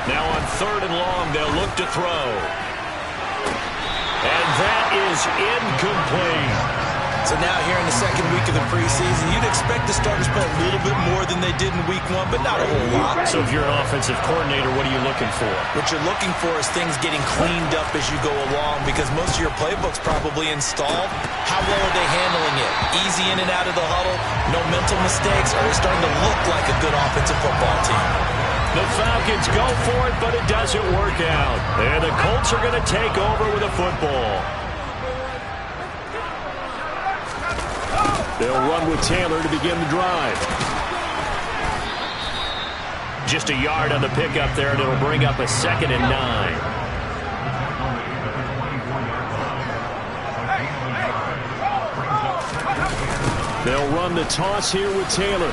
Now on 3rd and long, they'll look to throw. And that is incomplete. So now here in the 2nd week of the preseason, you'd expect the starters to play a little bit more than they did in week 1, but not a whole lot. So if you're an offensive coordinator, what are you looking for? What you're looking for is things getting cleaned up as you go along because most of your playbook's probably installed. How well are they handling it? Easy in and out of the huddle? No mental mistakes? Are they starting to look like a good offensive football team? The Falcons go for it, but it doesn't work out. And the Colts are going to take over with a football. They'll run with Taylor to begin the drive. Just a yard on the pickup there, and it'll bring up a 2nd and 9. They'll run the toss here with Taylor.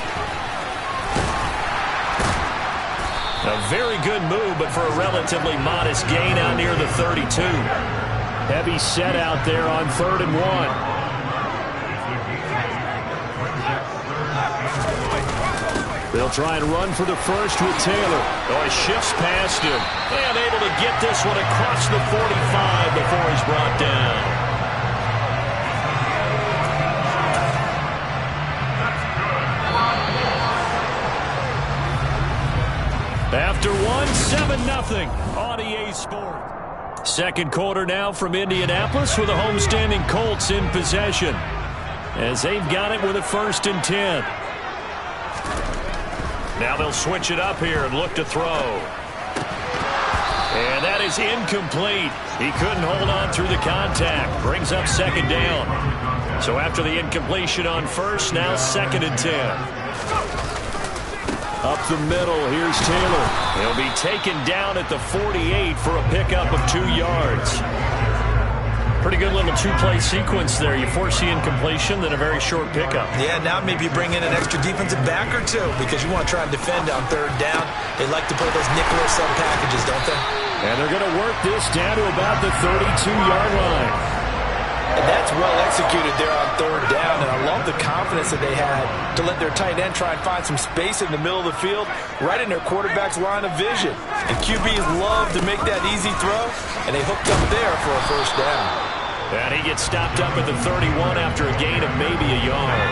A very good move, but for a relatively modest gain out near the 32. Heavy set out there on 3rd and 1. They'll try and run for the first with Taylor. Oh, he shifts past him. And able to get this one across the 45 before he's brought down. After 7-0 on EA Sports. 2nd quarter now from Indianapolis with the homestanding Colts in possession. As they've got it with a 1st and 10. Now they'll switch it up here and look to throw. And that is incomplete. He couldn't hold on through the contact. Brings up 2nd down. So after the incompletion on 1st, now 2nd and 10. Up the middle, here's Taylor. He'll be taken down at the 48 for a pickup of 2 yards. Pretty good little 2-play sequence there. You force the incompletion, then a very short pickup. Yeah, now maybe you bring in an extra defensive back or 2 because you want to try and defend on 3rd down. They like to play those nickel or sub packages, don't they? And they're going to work this down to about the 32-yard line. And that's well executed there on 3rd down, and I love the confidence that they had to let their tight end try and find some space in the middle of the field, right in their quarterback's line of vision. And QBs love to make that easy throw, and they hooked up there for a 1st down. And he gets stopped up at the 31 after a gain of maybe a yard.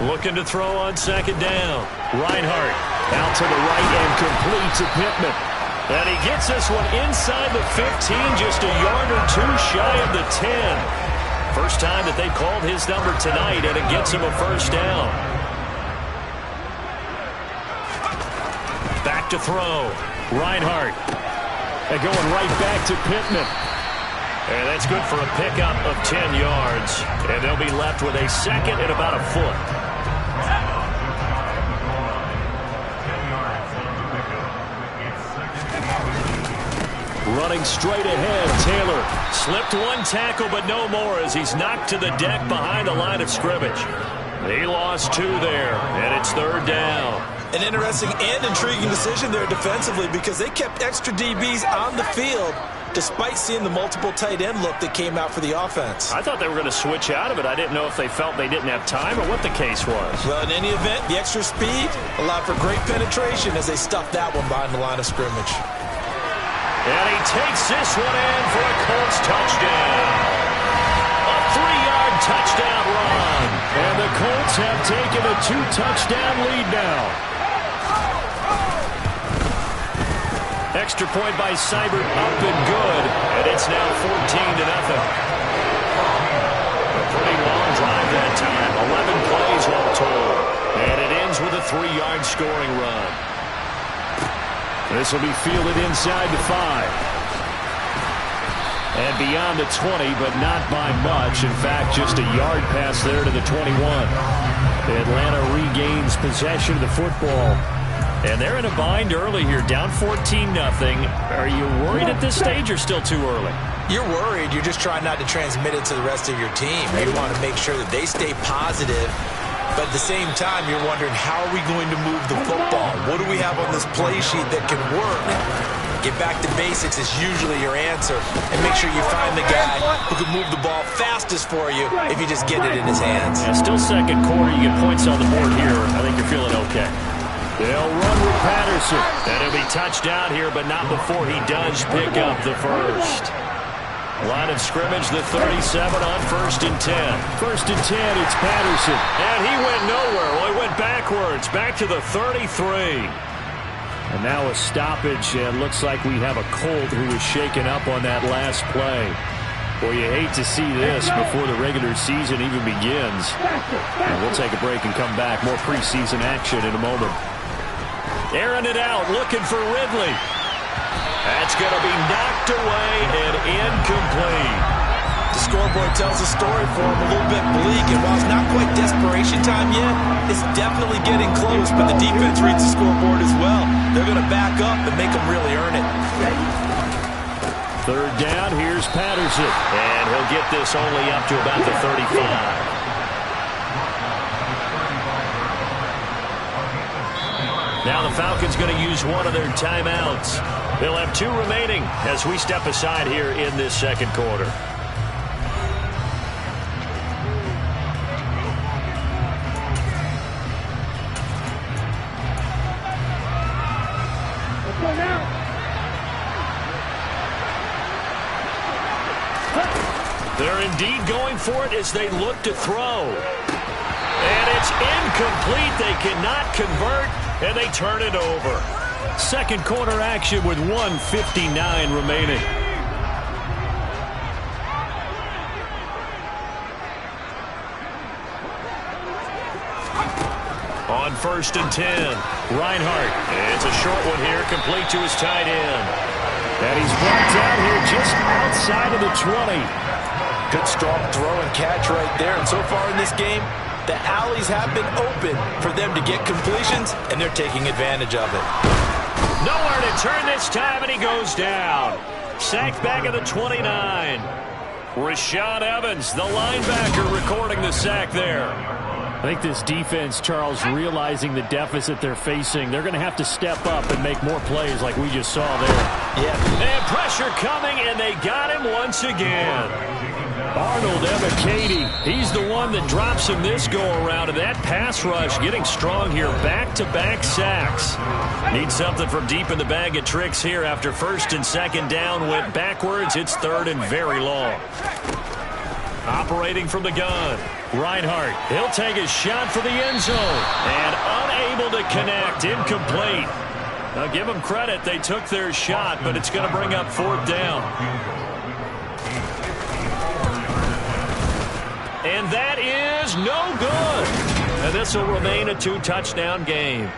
Looking to throw on 2nd down. Reinhardt out to the right and complete to Pittman. And he gets this one inside the 15, just a yard or 2 shy of the 10. First time that they called his number tonight, and it gets him a 1st down. Back to throw. Reinhardt. And going right back to Pittman. And that's good for a pickup of 10 yards. And they'll be left with a 2nd and about a foot. Running straight ahead, Taylor. Slipped 1 tackle, but no more as he's knocked to the deck behind the line of scrimmage. He lost 2 there, and it's 3rd down. An interesting and intriguing decision there defensively because they kept extra DBs on the field despite seeing the multiple tight end look that came out for the offense. I thought they were going to switch out of it. I didn't know if they felt they didn't have time or what the case was. Well, in any event, the extra speed allowed for great penetration as they stuffed that one behind the line of scrimmage. And he takes this one in for a Colts touchdown. A 3-yard touchdown run. And the Colts have taken a 2-touchdown lead now. Extra point by Seibert up and good. And it's now 14-0. A pretty long drive that time. 11 plays all told. And it ends with a 3-yard scoring run. This will be fielded inside the 5. And beyond the 20, but not by much. In fact, just a yard pass there to the 21. Atlanta regains possession of the football. And they're in a bind early here, down 14-0. Are you worried at this stage or still too early? You're worried. You're just trying not to transmit it to the rest of your team. You want to make sure that they stay positive. But at the same time, you're wondering, how are we going to move the football? What do we have on this play sheet that can work? Get back to basics is usually your answer. And make sure you find the guy who can move the ball fastest for you if you just get it in his hands. Yeah, still second quarter. You get points on the board here. I think you're feeling okay. They'll run with Patterson. And he'll be touched out here, but not before he does pick up the first. Line of scrimmage, the 37 on 1st and 10. 1st and 10, it's Patterson. And he went nowhere. Well, he went backwards, back to the 33. And now a stoppage, and looks like we have a Colt who was shaken up on that last play. Well, you hate to see this before the regular season even begins. And we'll take a break and come back. More preseason action in a moment. Airing it out, looking for Ridley. That's going to be knocked away and incomplete. The scoreboard tells a story for him, a little bit bleak, and while it's not quite desperation time yet, it's definitely getting close, but the defense reads the scoreboard as well. They're going to back up and make them really earn it. 3rd down, here's Patterson. And he'll get this only up to about the 35. Now the Falcons going to use one of their timeouts. They'll have 2 remaining as we step aside here in this second quarter. They're indeed going for it as they look to throw. And it's incomplete. They cannot convert, and they turn it over. Second quarter action with 1:59 remaining. On 1st and 10, Reinhardt. It's a short one here, complete to his tight end. And he's brought down here just outside of the 20. Good strong throw and catch right there. And so far in this game, the alleys have been open for them to get completions, and they're taking advantage of it. Nowhere to turn this time, and he goes down. Sacked back at the 29. Rashaan Evans, the linebacker, recording the sack there. I think this defense, Charles, realizing the deficit they're facing, they're going to have to step up and make more plays like we just saw there. Yeah. And pressure coming, and they got him once again. Arnold Ebiketie, he's the one that drops him this go-around, and that pass rush getting strong here. Back-to-back sacks. Need something from deep in the bag of tricks here after 1st and 2nd down. Went backwards. It's 3rd and very long. Operating from the gun. Reinhardt, he'll take his shot for the end zone. And unable to connect. Incomplete. Now give them credit. They took their shot, but it's going to bring up 4th down. And that is no good. And this will remain a 2-touchdown game.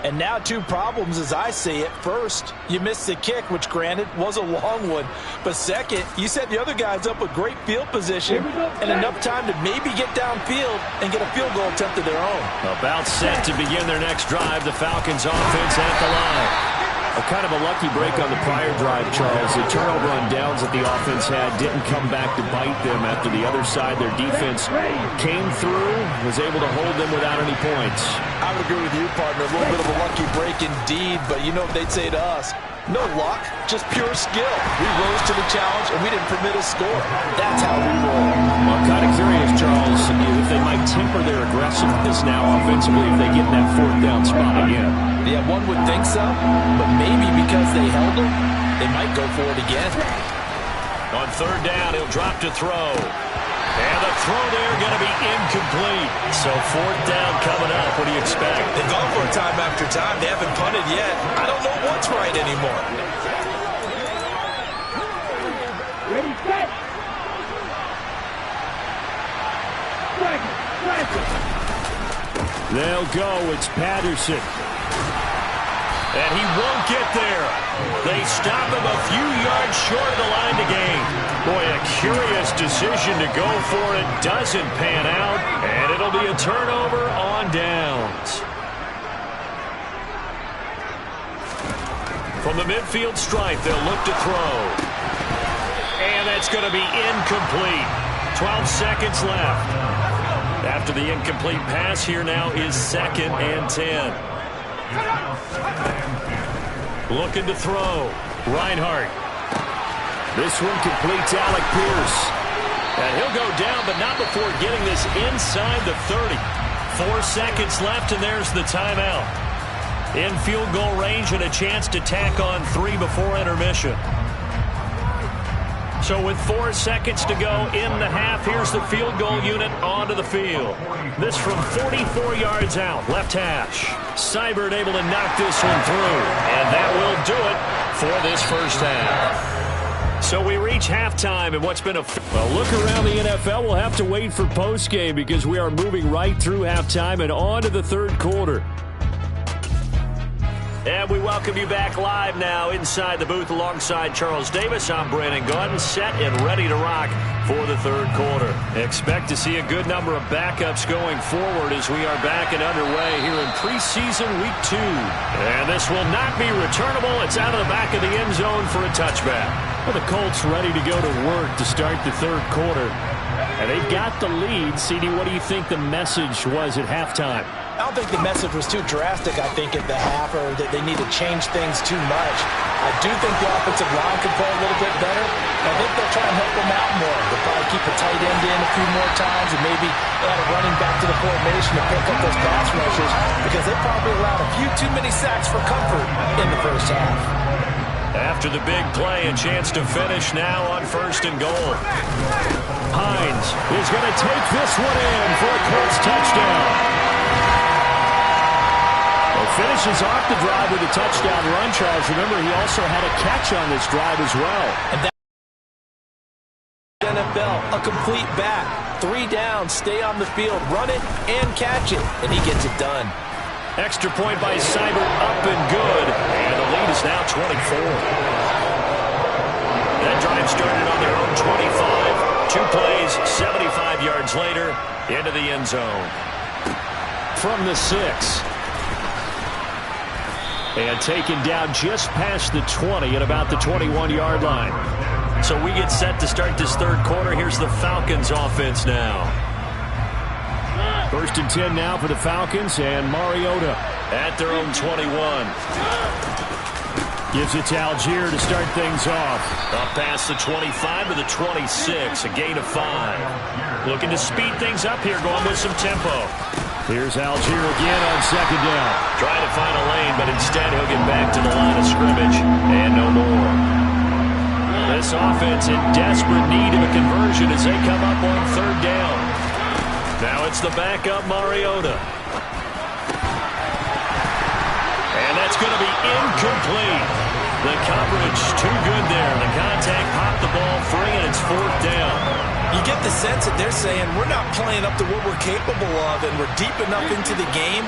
And now 2 problems as I see it. First, you missed the kick, which granted was a long one. But second, you set the other guys up with great field position and enough time to maybe get downfield and get a field goal attempt of their own. About set to begin their next drive. The Falcons offense at the line. A kind of a lucky break on the prior drive, Charles. The turnover on downs that the offense had didn't come back to bite them after the other side. Their defense came through, was able to hold them without any points. I would agree with you, partner. A little bit of a lucky break indeed, but you know what they'd say to us. No luck, just pure skill. We rose to the challenge, and we didn't permit a score. That's how we roll. Well, I'm kind of curious, Charles, if they might temper their aggressiveness now offensively if they get in that 4th down spot again. Yeah, one would think so, but maybe because they held them, they might go for it again. On 3rd down, he'll drop to throw. And the throw there going to be incomplete. So 4th down coming up. What do you expect? They've gone for it time after time. They haven't punted yet. I don't know what's right anymore. Ready, set. Strike. They'll go. It's Patterson. And he won't get there. They stop him a few yards short of the line to gain. Boy, a curious decision to go for it. Doesn't pan out. And it'll be a turnover on downs. From the midfield stripe, they'll look to throw. And that's going to be incomplete. 12 seconds left. After the incomplete pass, here now is 2nd and 10. Looking to throw. Reinhardt. This one completes Alec Pierce. And he'll go down, but not before getting this inside the 30. 4 seconds left, and there's the timeout. In field goal range and a chance to tack on 3 before intermission. So with 4 seconds to go in the half, here's the field goal unit onto the field. This from 44 yards out, left hash. Seibert able to knock this one through. And that will do it for this first half. So we reach halftime in what's been a... Well, look around the NFL. We'll have to wait for postgame because we are moving right through halftime and on to the third quarter. And we welcome you back live now inside the booth alongside Charles Davis. I'm Brandon Gaudin, set and ready to rock for the third quarter. Expect to see a good number of backups going forward as we are back and underway here in preseason week 2. And this will not be returnable. It's out of the back of the end zone for a touchback. Well, the Colts ready to go to work to start the third quarter. And they've got the lead. CD, what do you think the message was at halftime? I don't think the message was too drastic, I think, at the half, or that they need to change things too much. I do think the offensive line can play a little bit better. I think they'll try and help them out more. They'll probably keep a tight end in a few more times and maybe add a running back to the formation to pick up those pass rushers because they probably allowed a few too many sacks for comfort in the first half. After the big play, a chance to finish now on 1st and goal. Hines is going to take this one in for a Colts touchdown. Finishes off the drive with a touchdown run, Charles. Remember, he also had a catch on this drive as well. And that NFL, a complete back. 3 down, stay on the field, run it, and catch it. And he gets it done. Extra point by Seibert, up and good. And the lead is now 24. That drive started on their own 25. 2 plays, 75 yards later, into the end zone. From the 6. And taken down just past the 20 at about the 21-yard line. So we get set to start this third quarter. Here's the Falcons offense now. 1st and 10 now for the Falcons, and Mariota at their own 21. Gives it to Algier to start things off. Up past the 25 to the 26, a gain of 5. Looking to speed things up here, going with some tempo. Here's Algier again on 2nd down. Trying to find a lane, but instead he'll get back to the line of scrimmage. And no more. This offense in desperate need of a conversion as they come up on 3rd down. Now it's the backup Mariota. And that's going to be incomplete. The coverage too good there. The contact popped the ball free, and it's 4th down. You get the sense that they're saying we're not playing up to what we're capable of and we're deep enough into the game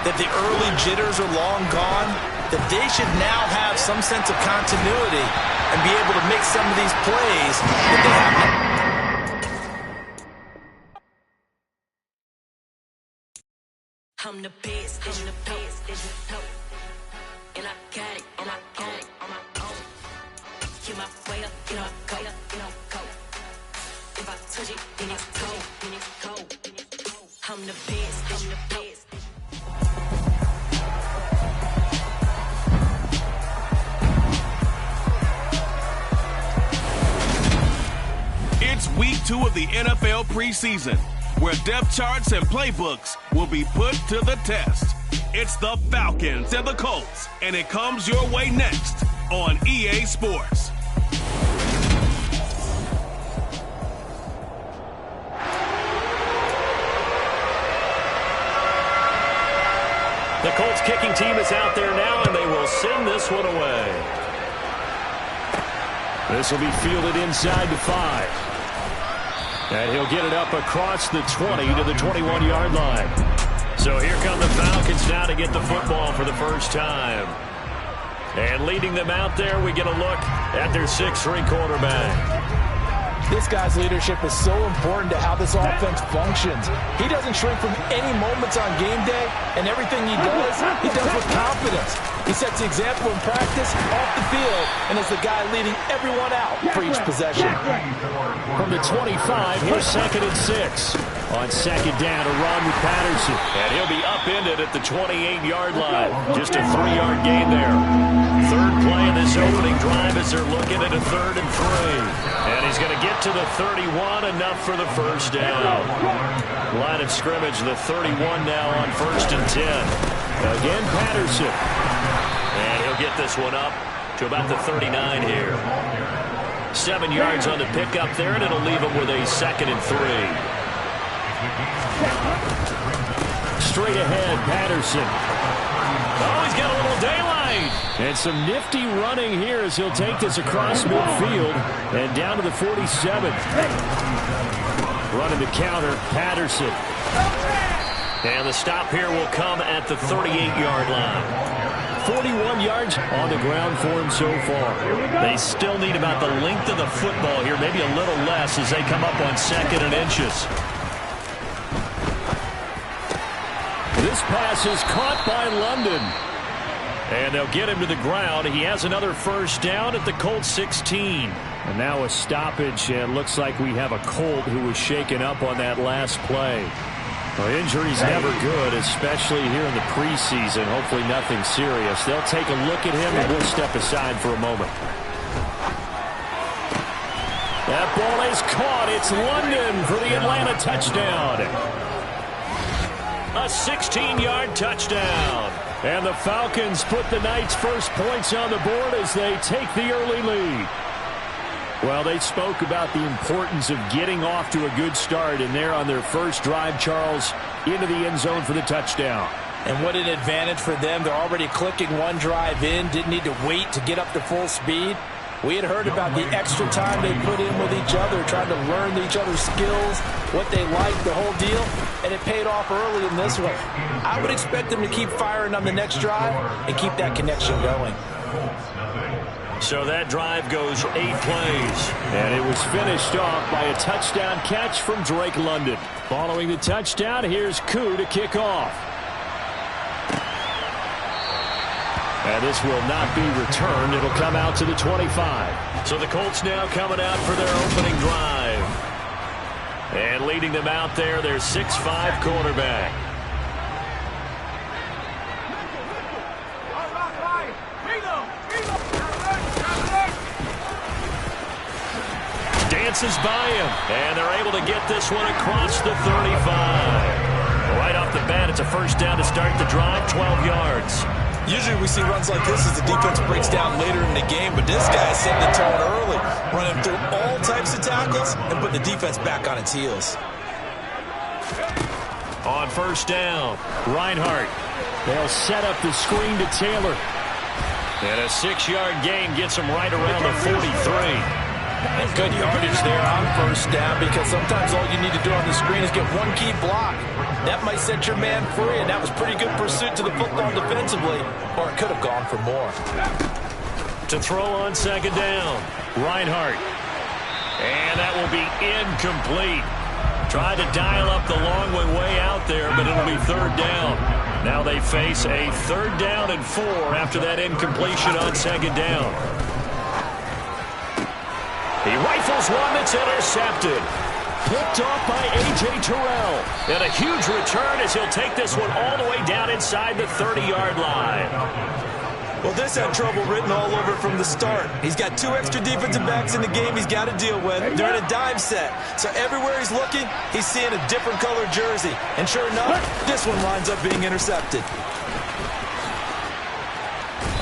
that the early jitters are long gone, that they should now have some sense of continuity and be able to make some of these plays that they have now. I'm the best, and I got it, on my own. Get my way up, get up, go. If I touch it, then it's cold, I'm the best, It's week 2 of the NFL preseason, where depth charts and playbooks will be put to the test. It's the Falcons and the Colts, and it comes your way next on EA Sports. The Colts kicking team is out there now, and they will send this one away. This will be fielded inside the 5. And he'll get it up across the 20 to the 21-yard line. So here come the Falcons now to get the football for the first time. And leading them out there, we get a look at their 6'3" quarterback. This guy's leadership is so important to how this offense functions. He doesn't shrink from any moments on game day, and everything he does with confidence. He sets the example in practice, off the field, and is the guy leading everyone out for each possession. From the 25, here's 2nd and 6. On 2nd down, a run with Patterson. And he'll be upended at the 28-yard line. Just a 3-yard gain there. Third play of this opening drive as they're looking at a 3rd and 3. And he's going to get to the 31, enough for the first down. Line of scrimmage, the 31 now on 1st and 10. Again, Patterson. And he'll get this one up to about the 39 here. 7 yards on the pickup there, and it'll leave him with a 2nd and 3. Straight ahead, Patterson. Oh, he's got a little daylight. And some nifty running here as he'll take this across midfield and down to the 47. Running the counter, Patterson. And the stop here will come at the 38-yard line. 41 yards on the ground for him so far. They still need about the length of the football here, maybe a little less as they come up on 2nd and inches. This pass is caught by London. And they'll get him to the ground. He has another first down at the Colts 16. And now a stoppage, and looks like we have a Colt who was shaken up on that last play. Well, injury's never good, especially here in the preseason. Hopefully nothing serious. They'll take a look at him, and we'll step aside for a moment. That ball is caught. It's London for the Atlanta touchdown. A 16-yard touchdown. And the Falcons put the Knights' first points on the board as they take the early lead. Well, they spoke about the importance of getting off to a good start, and they're on their first drive, Charles, into the end zone for the touchdown. And what an advantage for them. They're already clicking one drive in, didn't need to wait to get up to full speed. We had heard about the extra time they put in with each other, trying to learn each other's skills, what they like, the whole deal, and it paid off early in this one. I would expect them to keep firing on the next drive and keep that connection going. So that drive goes 8 plays. And it was finished off by a touchdown catch from Drake London. Following the touchdown, here's Koo to kick off. And this will not be returned. It'll come out to the 25. So the Colts now coming out for their opening drive. And leading them out there, their 6'5" quarterback. Dances by him. And they're able to get this one across the 35. Right off the bat, it's a first down to start the drive, 12 yards. Usually we see runs like this as the defense breaks down later in the game, but this guy is setting the tone early, running through all types of tackles and putting the defense back on its heels. On first down, Reinhardt. They'll set up the screen to Taylor. And a 6-yard gain gets him right around the 43. And good yardage there on first down, because sometimes all you need to do on the screen is get one key block. That might set your man free, and that was pretty good pursuit to the football defensively, or it could have gone for more. To throw on second down, Reinhardt. And that will be incomplete. Tried to dial up the long way out there, but it'll be third down. Now they face a 3rd down and 4 after that incompletion on second down. He rifles one that's intercepted. Picked off by A.J. Terrell. And a huge return as he'll take this one all the way down inside the 30-yard line. Well, this had trouble written all over from the start. He's got 2 extra defensive backs in the game he's got to deal with. They're in a dime set. So everywhere he's looking, he's seeing a different colored jersey. And sure enough, this one winds up being intercepted.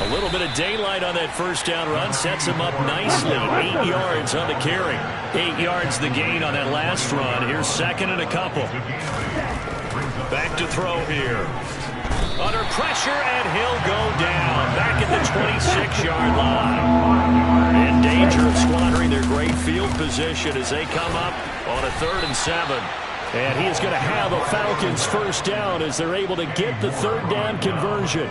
A little bit of daylight on that first down run sets him up nicely. 8 yards on the carry. 8 yards the gain on that last run. Here's second and a couple. Back to throw here. Under pressure, and he'll go down. Back at the 26-yard line. And danger of squandering their great field position as they come up on a 3rd and 7. And he is going to have a Falcons first down as they're able to get the 3rd down conversion.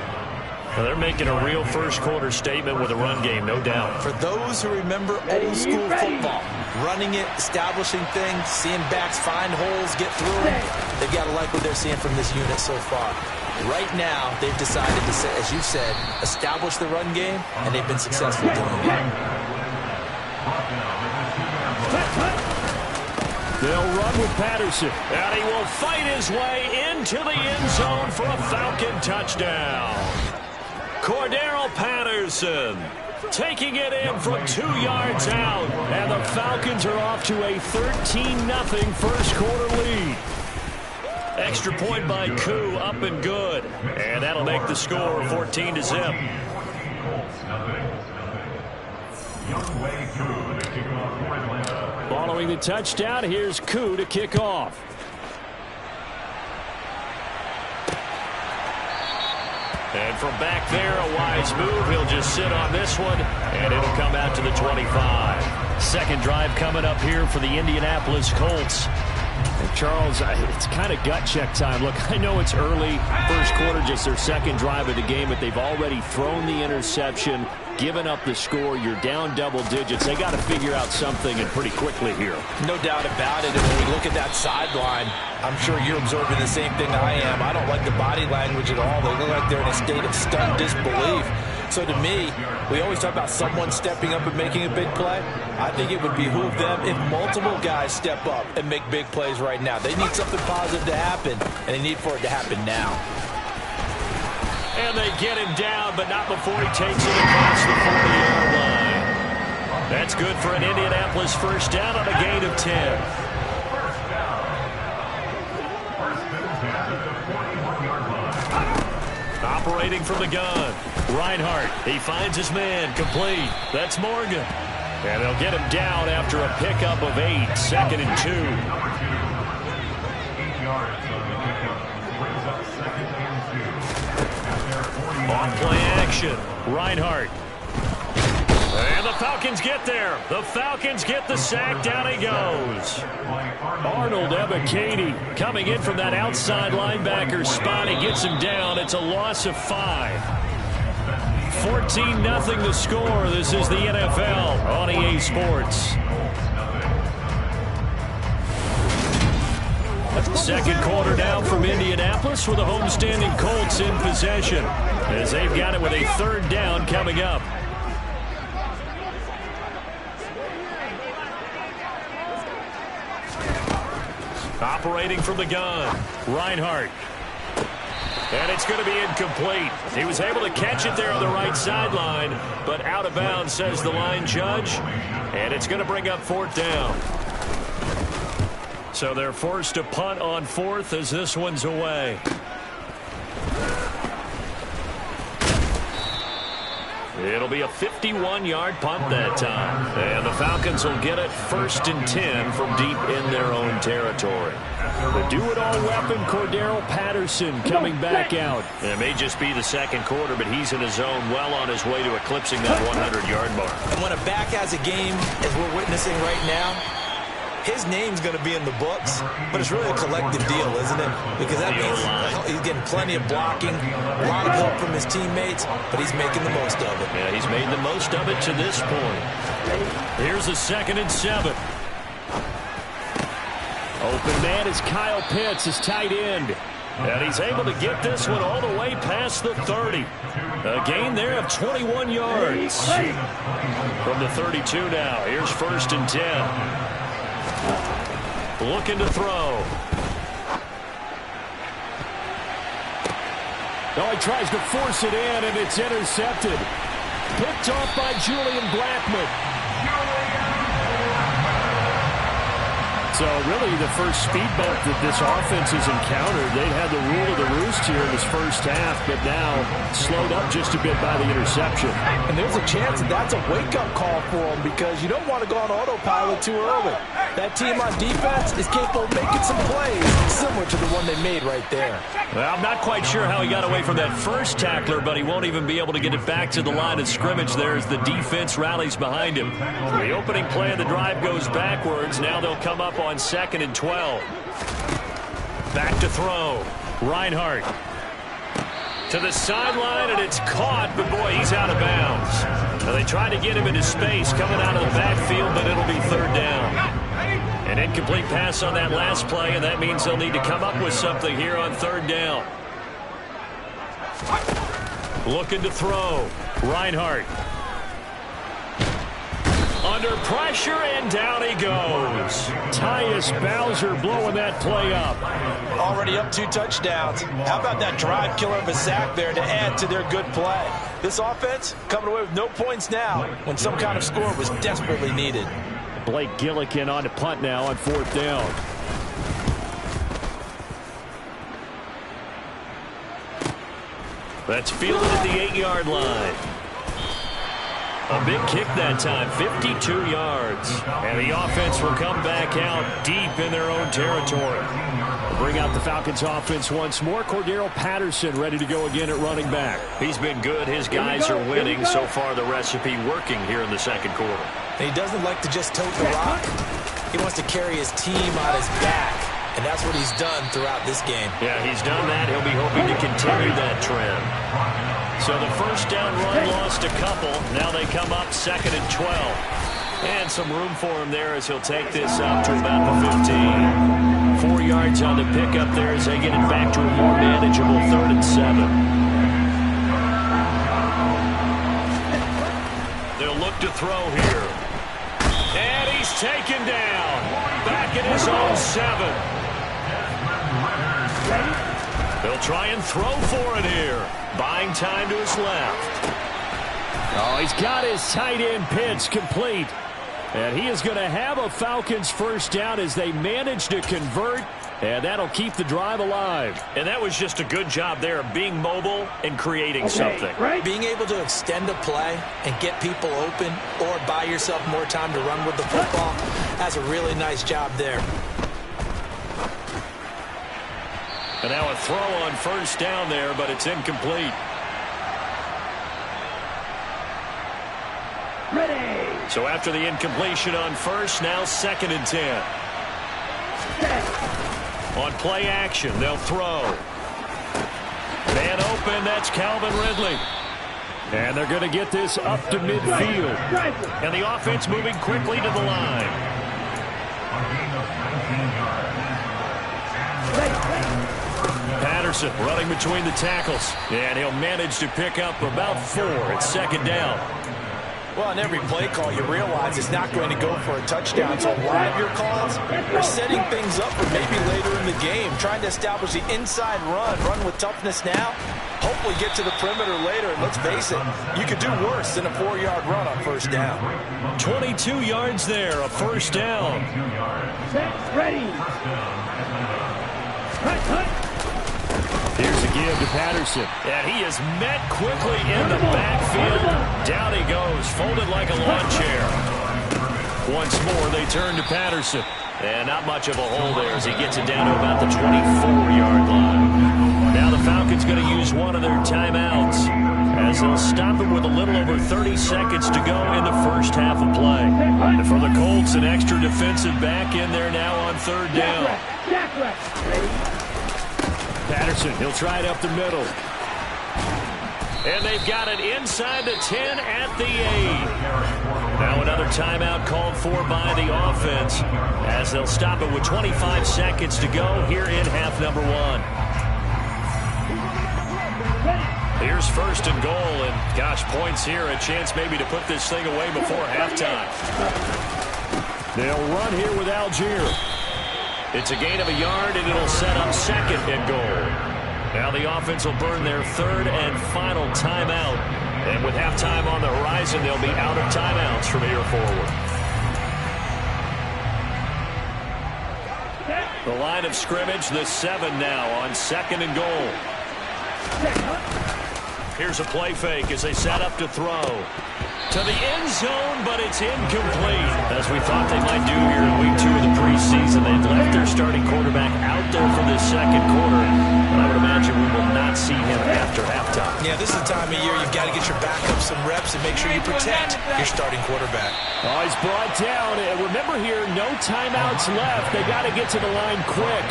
Well, they're making a real first-quarter statement with a run game, no doubt. For those who remember old-school football, running it, establishing things, seeing backs find holes, get through them, they've got to like what they're seeing from this unit so far. Right now, they've decided to, as you said, establish the run game, and they've been successful doing it. They'll run with Patterson. And he will fight his way into the end zone for a Falcon touchdown. Cordarrelle Patterson taking it in from 2 yards out. And the Falcons are off to a 13-0 first-quarter lead. Extra point by Koo, up and good. And that'll make the score 14-0. Following the touchdown, here's Koo to kick off. And from back there, a wise move. He'll just sit on this one, and it'll come out to the 25. Second drive coming up here for the Indianapolis Colts. And Charles, it's kind of gut check time. Look, I know it's early, first quarter, just their second drive of the game, but they've already thrown the interception, given up the score. You're down double digits. They got to figure out something, and pretty quickly here. No doubt about it. And when we look at that sideline, I'm sure you're observing the same thing I am. I don't like the body language at all. They look like they're in a state of stunned disbelief. So to me, we always talk about someone stepping up and making a big play. I think it would behoove them if multiple guys step up and make big plays right now. They need something positive to happen, and they need for it to happen now. And they get him down, but not before he takes it across the 40-yard line. That's good for an Indianapolis first down on a gain of 10. Operating from the gun, Reinhardt. He finds his man, complete. That's Morgan. And they'll get him down after a pickup of 8, 2nd and 2. On play action, Reinhardt. And the Falcons get there. The Falcons get the sack. Down he goes. Arnold Ebiketie coming in from that outside linebacker spot. He gets him down. It's a loss of 5. 14-0 the score. This is the NFL on EA Sports. Second quarter now from Indianapolis with the homestanding Colts in possession as they've got it with a 3rd down coming up. Operating from the gun, Reinhardt. And it's going to be incomplete. He was able to catch it there on the right sideline, but out of bounds, says the line judge. And it's going to bring up 4th down. So they're forced to punt on 4th as this one's away. It'll be a 51-yard punt that time. And the Falcons will get it 1st and 10 from deep in their own territory. The do-it-all weapon, Cordarrelle Patterson, coming back out. It may just be the second quarter, but he's in his zone, well on his way to eclipsing that 100-yard mark. And when a back has a game, as we're witnessing right now, his name's going to be in the books, but it's really a collective deal, isn't it? Because that means he's getting plenty of blocking, a lot of help from his teammates, but he's making the most of it. Yeah, he's made the most of it to this point. Here's a 2nd and 7. Open man is Kyle Pitts, his tight end. And he's able to get this one all the way past the 30. A gain there of 21 yards. From the 32 now, here's 1st and 10. Looking to throw. Oh, he tries to force it in, and it's intercepted. Picked off by Julian Blackmon. So really the first speed bump that this offense has encountered, they'd had the rule of the roost here in this first half, but now slowed up just a bit by the interception. And there's a chance that that's a wake-up call for them because you don't want to go on autopilot too early. That team on defense is capable of making some plays similar to the one they made right there. Well, I'm not quite sure how he got away from that first tackler, but he won't even be able to get it back to the line of scrimmage there as the defense rallies behind him. The opening play of the drive goes backwards. Now they'll come up on 2nd and 12. Back to throw. Reinhardt to the sideline, and it's caught, but boy, he's out of bounds. Now they tried to get him into space coming out of the backfield, but it'll be 3rd down. An incomplete pass on that last play, and that means they'll need to come up with something here on 3rd down. Looking to throw. Reinhardt. Under pressure, and down he goes. Tyus Bowser blowing that play up. Already up 2 touchdowns. How about that drive killer of a sack there to add to their good play? This offense coming away with no points now when some kind of score was desperately needed. Blake Gillikin on to punt now on 4th down. That's fielded at the 8-yard line. A big kick that time, 52 yards. And the offense will come back out deep in their own territory. Bring out the Falcons offense once more. Cordero Patterson ready to go again at running back. He's been good. His guys are winning. So far, the recipe working here in the 2nd quarter. And he doesn't like to just tote the rock. He wants to carry his team on his back. And that's what he's done throughout this game. Yeah, he's done that. He'll be hoping to continue that trend. So the first down run lost a couple. Now they come up 2nd and 12. And some room for him there as he'll take this up to about the 15. 4 yards on the pickup there as they get it back to a more manageable 3rd and 7. They'll look to throw here. And he's taken down. Back in his own 7. They'll try and throw for it here. Buying time to his left. Oh, he's got his tight end pitch complete. And he is going to have a Falcons first down as they manage to convert. And that'll keep the drive alive. And that was just a good job there of being mobile and creating something. Right. Being able to extend a play and get people open or buy yourself more time to run with the football, that's a really nice job there. And now a throw on first down there, but it's incomplete. Ready. So after the incompletion on first, now 2nd and 10. On play action, they'll throw. Man open, that's Calvin Ridley. And they're going to get this up to midfield. And the offense moving quickly to the line. Patterson running between the tackles. And he'll manage to pick up about 4 at 2nd down. Well, in every play call, you realize it's not going to go for a touchdown. So a lot of your calls are setting things up for maybe later in the game, trying to establish the inside run with toughness now, hopefully get to the perimeter later. And let's face it, you could do worse than a 4-yard run on first down. 22 yards there, a first down. Set, ready. Here's a give to Patterson. And he is met quickly in the backfield. Down he goes, folded like a lawn chair. Once more, they turn to Patterson. And not much of a hole there as he gets it down to about the 24-yard line. Now the Falcons going to use one of their timeouts as they'll stop it with a little over 30 seconds to go in the first half of play. And for the Colts, an extra defensive back in there now on 3rd down. Patterson, he'll try it up the middle. And they've got it inside the 10 at the 8. Now another timeout called for by the offense as they'll stop it with 25 seconds to go here in half number 1. Here's 1st and goal, and gosh, points here, a chance maybe to put this thing away before halftime. They'll run here with Algier. It's a gain of a yard, and it'll set up 2nd and goal. Now the offense will burn their 3rd and final timeout. And with halftime on the horizon, they'll be out of timeouts from here forward. The line of scrimmage, the 7 now on 2nd and goal. Here's a play fake as they set up to throw. To the end zone, but it's incomplete. As we thought they might do here in week 2 of the preseason, they've left their starting quarterback out there for this 2nd quarter. But I would imagine we will not see him after halftime. Yeah, this is the time of year you've got to get your backup some reps and make sure you protect your starting quarterback. Oh, he's brought down. And remember here, no timeouts left. They got to get to the line quick.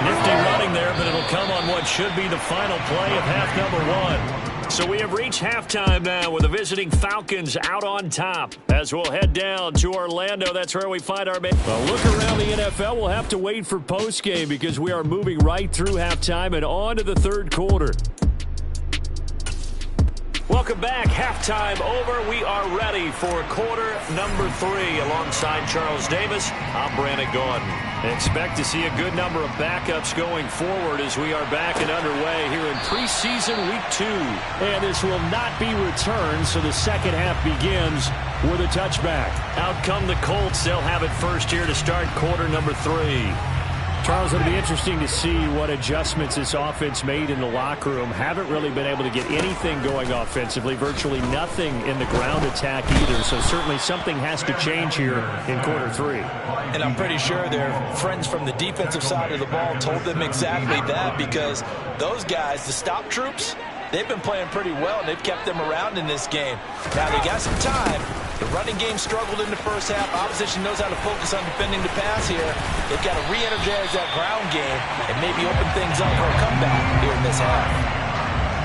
Nifty running there, but it'll come on what should be the final play of half number 1. So we have reached halftime now with the visiting Falcons out on top. As we'll head down to Orlando, that's where we find our... Well, look around the NFL. We'll have to wait for postgame because we are moving right through halftime and on to the 3rd quarter. Welcome back. Halftime over. We are ready for quarter number 3. Alongside Charles Davis, I'm Brandon Gaudin. Expect to see a good number of backups going forward as we are back and underway here in preseason week 2. And this will not be returned, so the second half begins with a touchback. Out come the Colts. They'll have it first here to start quarter number 3. Charles, it'll be interesting to see what adjustments this offense made in the locker room. Haven't really been able to get anything going offensively, virtually nothing in the ground attack either. So certainly something has to change here in quarter 3. And I'm pretty sure their friends from the defensive side of the ball told them exactly that, because those guys, the stop troops, they've been playing pretty well, and they've kept them around in this game. Now, they got some time. The running game struggled in the first half. Opposition knows how to focus on defending the pass here. They've got to re-energize that ground game and maybe open things up for a comeback here in this half.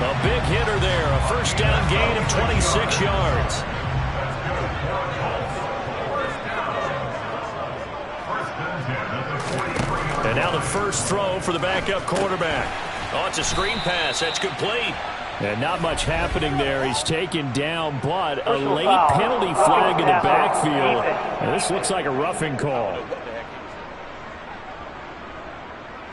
A big hitter there. A first down gain of 26 yards. And now the first throw for the backup quarterback. Oh, it's a screen pass. That's complete. And not much happening there. He's taken down, but a late penalty flag in the backfield. And this looks like a roughing call.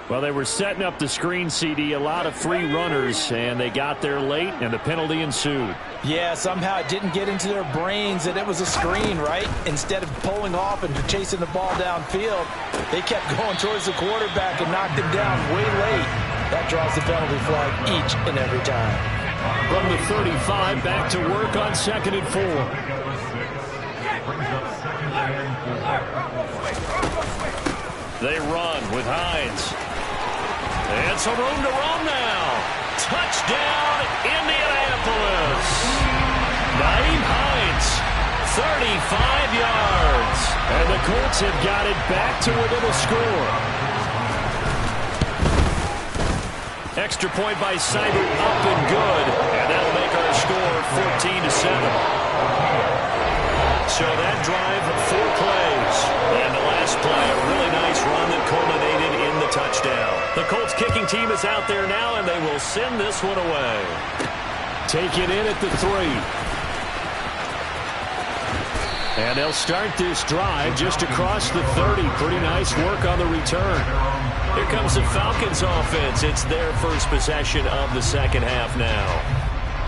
Well, they were setting up the screen, CD, a lot of free runners, and they got there late, and the penalty ensued. Yeah, somehow it didn't get into their brains that it was a screen, right? Instead of pulling off and chasing the ball downfield, they kept going towards the quarterback and knocked him down way late. That draws the penalty flag each and every time. From the 35, back to work on 2nd and 4. They run with Hines. And some room to run now. Touchdown, Indianapolis. Nyheim Hines, 35 yards. And the Colts have got it back to within a score. Extra point by Seibert, up and good. And that'll make our score 14-7. So that drive, 4 plays. And the last play, a really nice run that culminated in the touchdown. The Colts kicking team is out there now, and they will send this one away. Take it in at the 3. And they'll start this drive just across the 30. Pretty nice work on the return. Here comes the Falcons offense. It's their first possession of the second half now.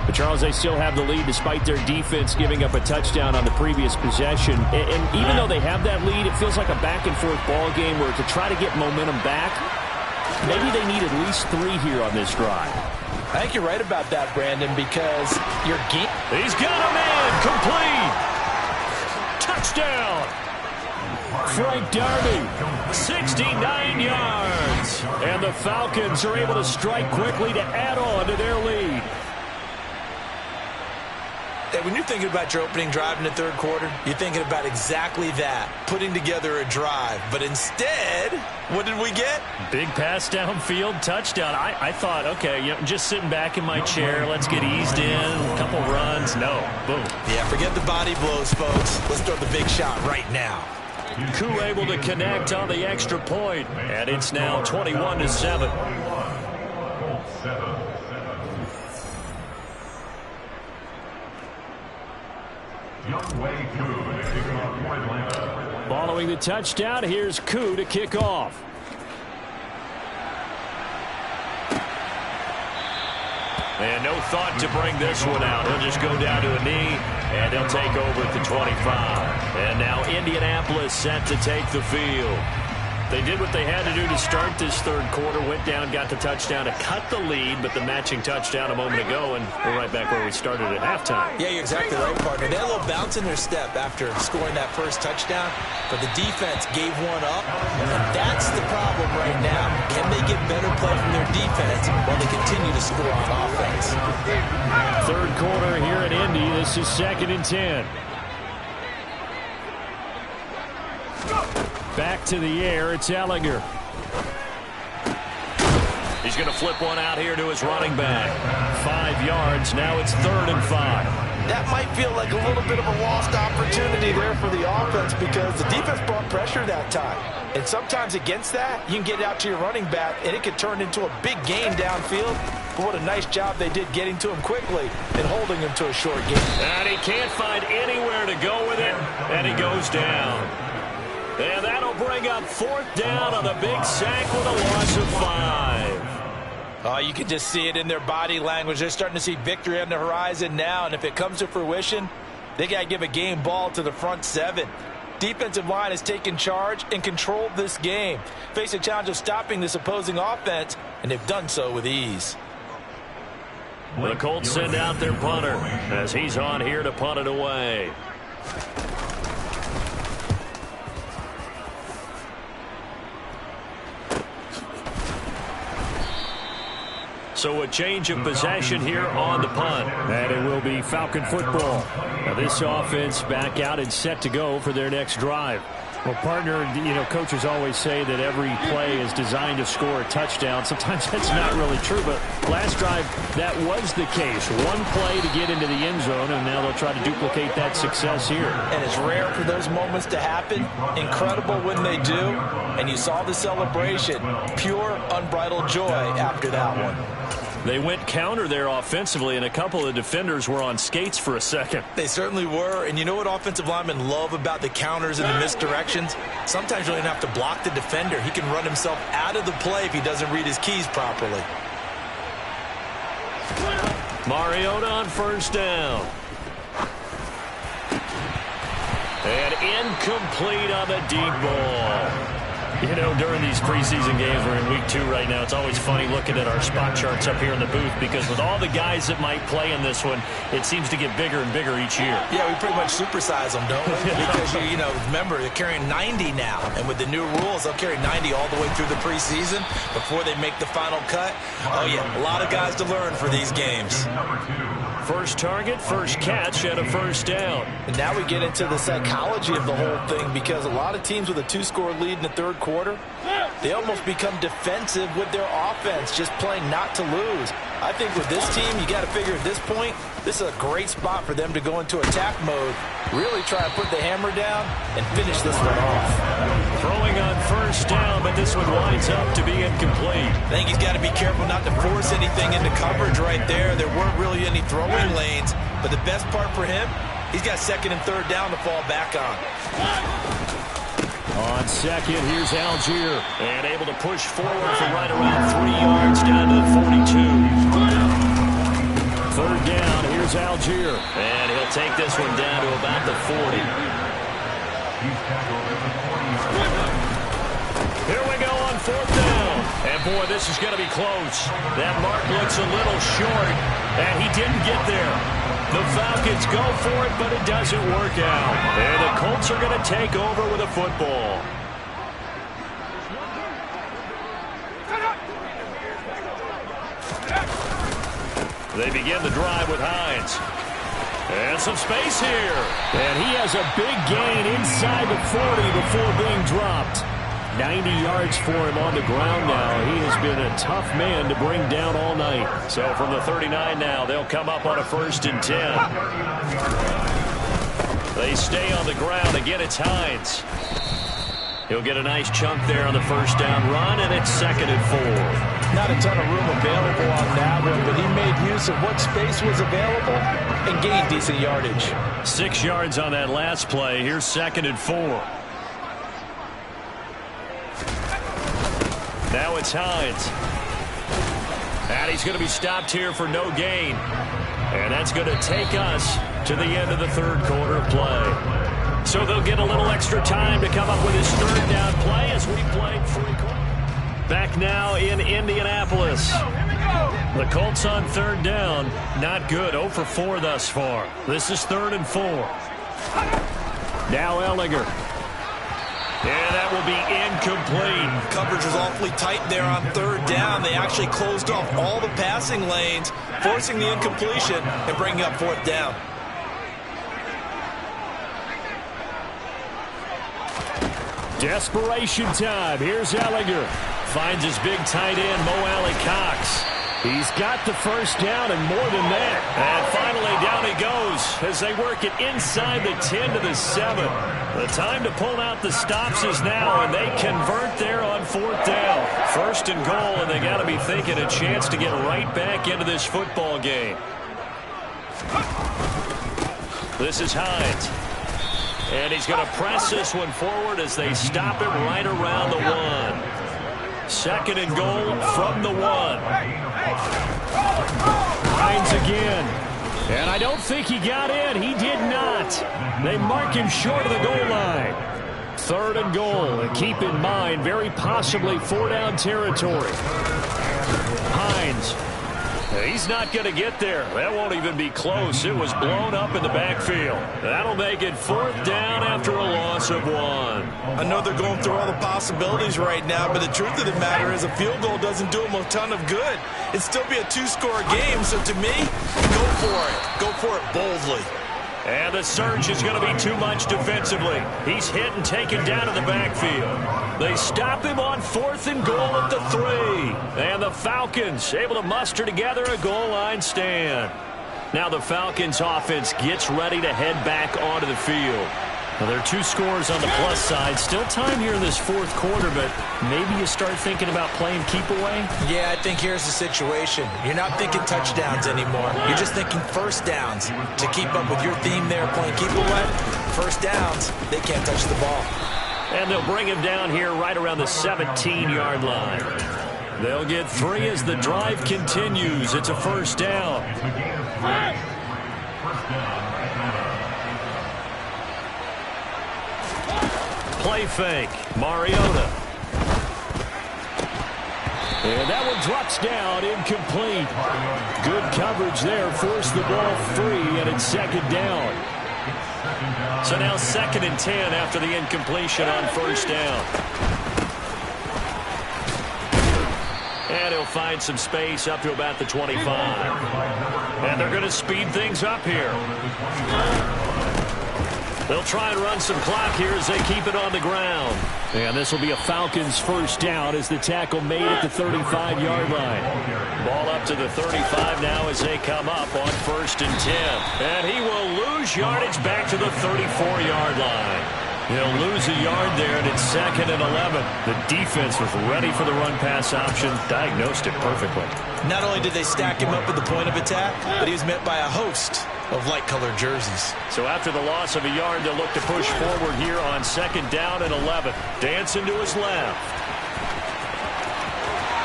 But Charles, they still have the lead despite their defense giving up a touchdown on the previous possession. And even though they have that lead, it feels like a back-and-forth ball game where to try to get momentum back, maybe they need at least 3 here on this drive. I think you're right about that, Brandon, because your game... He's got a man complete. Touchdown. Frank Darby, 69 yards. And the Falcons are able to strike quickly to add on to their lead. Hey, when you're thinking about your opening drive in the 3rd quarter, you're thinking about exactly that, putting together a drive. But instead, what did we get? Big pass downfield, touchdown. I thought, okay, just sitting back in my chair, let's get eased in, a couple runs. No, boom. Yeah, forget the body blows, folks. Let's throw the big shot right now. Koo able to connect on the extra point, and it's now 21-7. Following the touchdown, here's Koo to kick off. And no thought to bring this one out. He'll just go down to a knee, and they'll take over at the 25. And now Indianapolis set to take the field. They did what they had to do to start this third quarter, went down, got the touchdown to cut the lead, but the matching touchdown a moment ago, and we're right back where we started at halftime. Yeah, you're exactly right, partner. They had a little bounce in their step after scoring that first touchdown, but the defense gave one up, and that's the problem right now. Can they get better play from their defense while they continue to score on offense? Third quarter here in Indy. This is 2nd and 10. Back to the air. It's Ehlinger. He's going to flip one out here to his running back. 5 yards. Now it's 3rd and 5. That might feel like a little bit of a lost opportunity there for the offense because the defense brought pressure that time. And sometimes against that, you can get out to your running back, and it could turn into a big gain downfield. But what a nice job they did getting to him quickly and holding him to a short gain. And he can't find anywhere to go with it, and he goes down. And that'll bring up 4th down on the big sack with a loss of 5. Oh, you can just see it in their body language. They're starting to see victory on the horizon now, and if it comes to fruition, they got to give a game ball to the front 7. Defensive line has taken charge and controlled this game. Face a challenge of stopping this opposing offense, and they've done so with ease. The Colts send out their punter as he's on here to punt it away. So a change of possession here on the punt. And it will be Falcon football. Now this offense back out and set to go for their next drive. Well, partner, you know, coaches always say that every play is designed to score a touchdown. Sometimes that's not really true, but last drive, that was the case. One play to get into the end zone, and now they'll try to duplicate that success here. And it's rare for those moments to happen. Incredible when they do. And you saw the celebration. Pure, unbridled joy after that one. They went counter there offensively, and a couple of defenders were on skates for a second. They certainly were. And you know what offensive linemen love about the counters and the misdirections? Sometimes you don't even have to block the defender. He can run himself out of the play if he doesn't read his keys properly. Mariota on 1st down. And incomplete on the deep ball. You know, during these preseason games, we're in week 2 right now, it's always funny looking at our spot charts up here in the booth because with all the guys that might play in this one, it seems to get bigger and bigger each year. Yeah, we pretty much supersize them, don't we? Because, you know, remember, they're carrying 90 now. And with the new rules, they'll carry 90 all the way through the preseason before they make the final cut. Oh, yeah, a lot of guys to learn for these games. First target, first catch, and a 1st down. And now we get into the psychology of the whole thing because a lot of teams with a 2-score lead in the third quarter, they almost become defensive with their offense, just playing not to lose. I think with this team, you got to figure at this point, this is a great spot for them to go into attack mode, really try to put the hammer down and finish this one off. Throwing on 1st down, but this one winds up to be incomplete. I think he's got to be careful not to force anything into coverage right there. There weren't really any throwing lanes, but the best part for him, he's got 2nd and 3rd down to fall back on. On 2nd, here's Algier. And able to push forward for right around 3 yards down to the 42. 3rd down, here's Algier. And he'll take this one down to about the 40. Here we go on 4th down. And boy, this is going to be close. That mark looks a little short, and he didn't get there. The Falcons go for it, but it doesn't work out. And the Colts are going to take over with a football. They begin the drive with Hines. And some space here. And he has a big gain inside the 40 before being dropped. 90 yards for him on the ground now. He has been a tough man to bring down all night. So from the 39 now, they'll come up on a 1st and 10. They stay on the ground. Again, it's Hines. He'll get a nice chunk there on the 1st down run, and it's 2nd and 4. Not a ton of room available on that one, but he made use of what space was available and gained decent yardage. 6 yards on that last play. Here's 2nd and 4. Now it's Hines. And he's going to be stopped here for no gain. And that's going to take us to the end of the 3rd quarter of play. So they'll get a little extra time to come up with his third down play as we played 3 quarters. Back now in Indianapolis. The Colts on third down. Not good. 0 for 4 thus far. This is 3rd and 4. Now Ehlinger. And that will be incomplete. Coverage was awfully tight there on third down. They actually closed off all the passing lanes, forcing the incompletion and bringing up 4th down. Desperation time. Here's Ehlinger. Finds his big tight end, Mo Alley-Cox. He's got the first down and more than that. And finally down he goes as they work it inside the 10 to the 7. The time to pull out the stops is now, and they convert there on 4th down. 1st and goal, and they got to be thinking a chance to get right back into this football game. This is Hines. And he's going to press this one forward as they stop it right around the 1. 2nd and goal from the 1. Hines again. And I don't think he got in. He did not. They mark him short of the goal line. 3rd and goal. And keep in mind, very possibly 4-down territory. Hines. He's not going to get there. That won't even be close. It was blown up in the backfield. That'll make it 4th down after a loss of 1. I know they're going through all the possibilities right now, but the truth of the matter is a field goal doesn't do them a ton of good. It'd still be a 2-score game, so to me, go for it. Go for it boldly. And the surge is going to be too much defensively. He's hit and taken down in the backfield. They stop him on 4th and goal at the 3. And the Falcons able to muster together a goal line stand. Now the Falcons offense gets ready to head back onto the field. Well, there are 2 scores on the plus side. Still time here in this 4th quarter, but maybe you start thinking about playing keep away? Yeah, I think here's the situation. You're not thinking touchdowns anymore. You're just thinking first downs. To keep up with your theme there, playing keep away, first downs, they can't touch the ball. And they'll bring him down here right around the 17-yard line. They'll get 3 as the drive continues. It's a 1st down. Play fake. Mariota. And that one drops down, incomplete. Good coverage there, forced the ball free, and it's 2nd down. So now 2nd and 10 after the incompletion on 1st down. And he'll find some space up to about the 25. And they're going to speed things up here. They'll try and run some clock here as they keep it on the ground. And this will be a Falcons 1st down as the tackle made at the 35-yard line. Ball up to the 35 now as they come up on 1st and 10. And he will lose yardage back to the 34-yard line. He'll lose a yard there, and it's 2nd and 11. The defense was ready for the run-pass option, diagnosed it perfectly. Not only did they stack him up at the point of attack, but he was met by a host of light-colored jerseys. So after the loss of a yard, they'll look to push forward here on 2nd down and 11. Dancing to his left.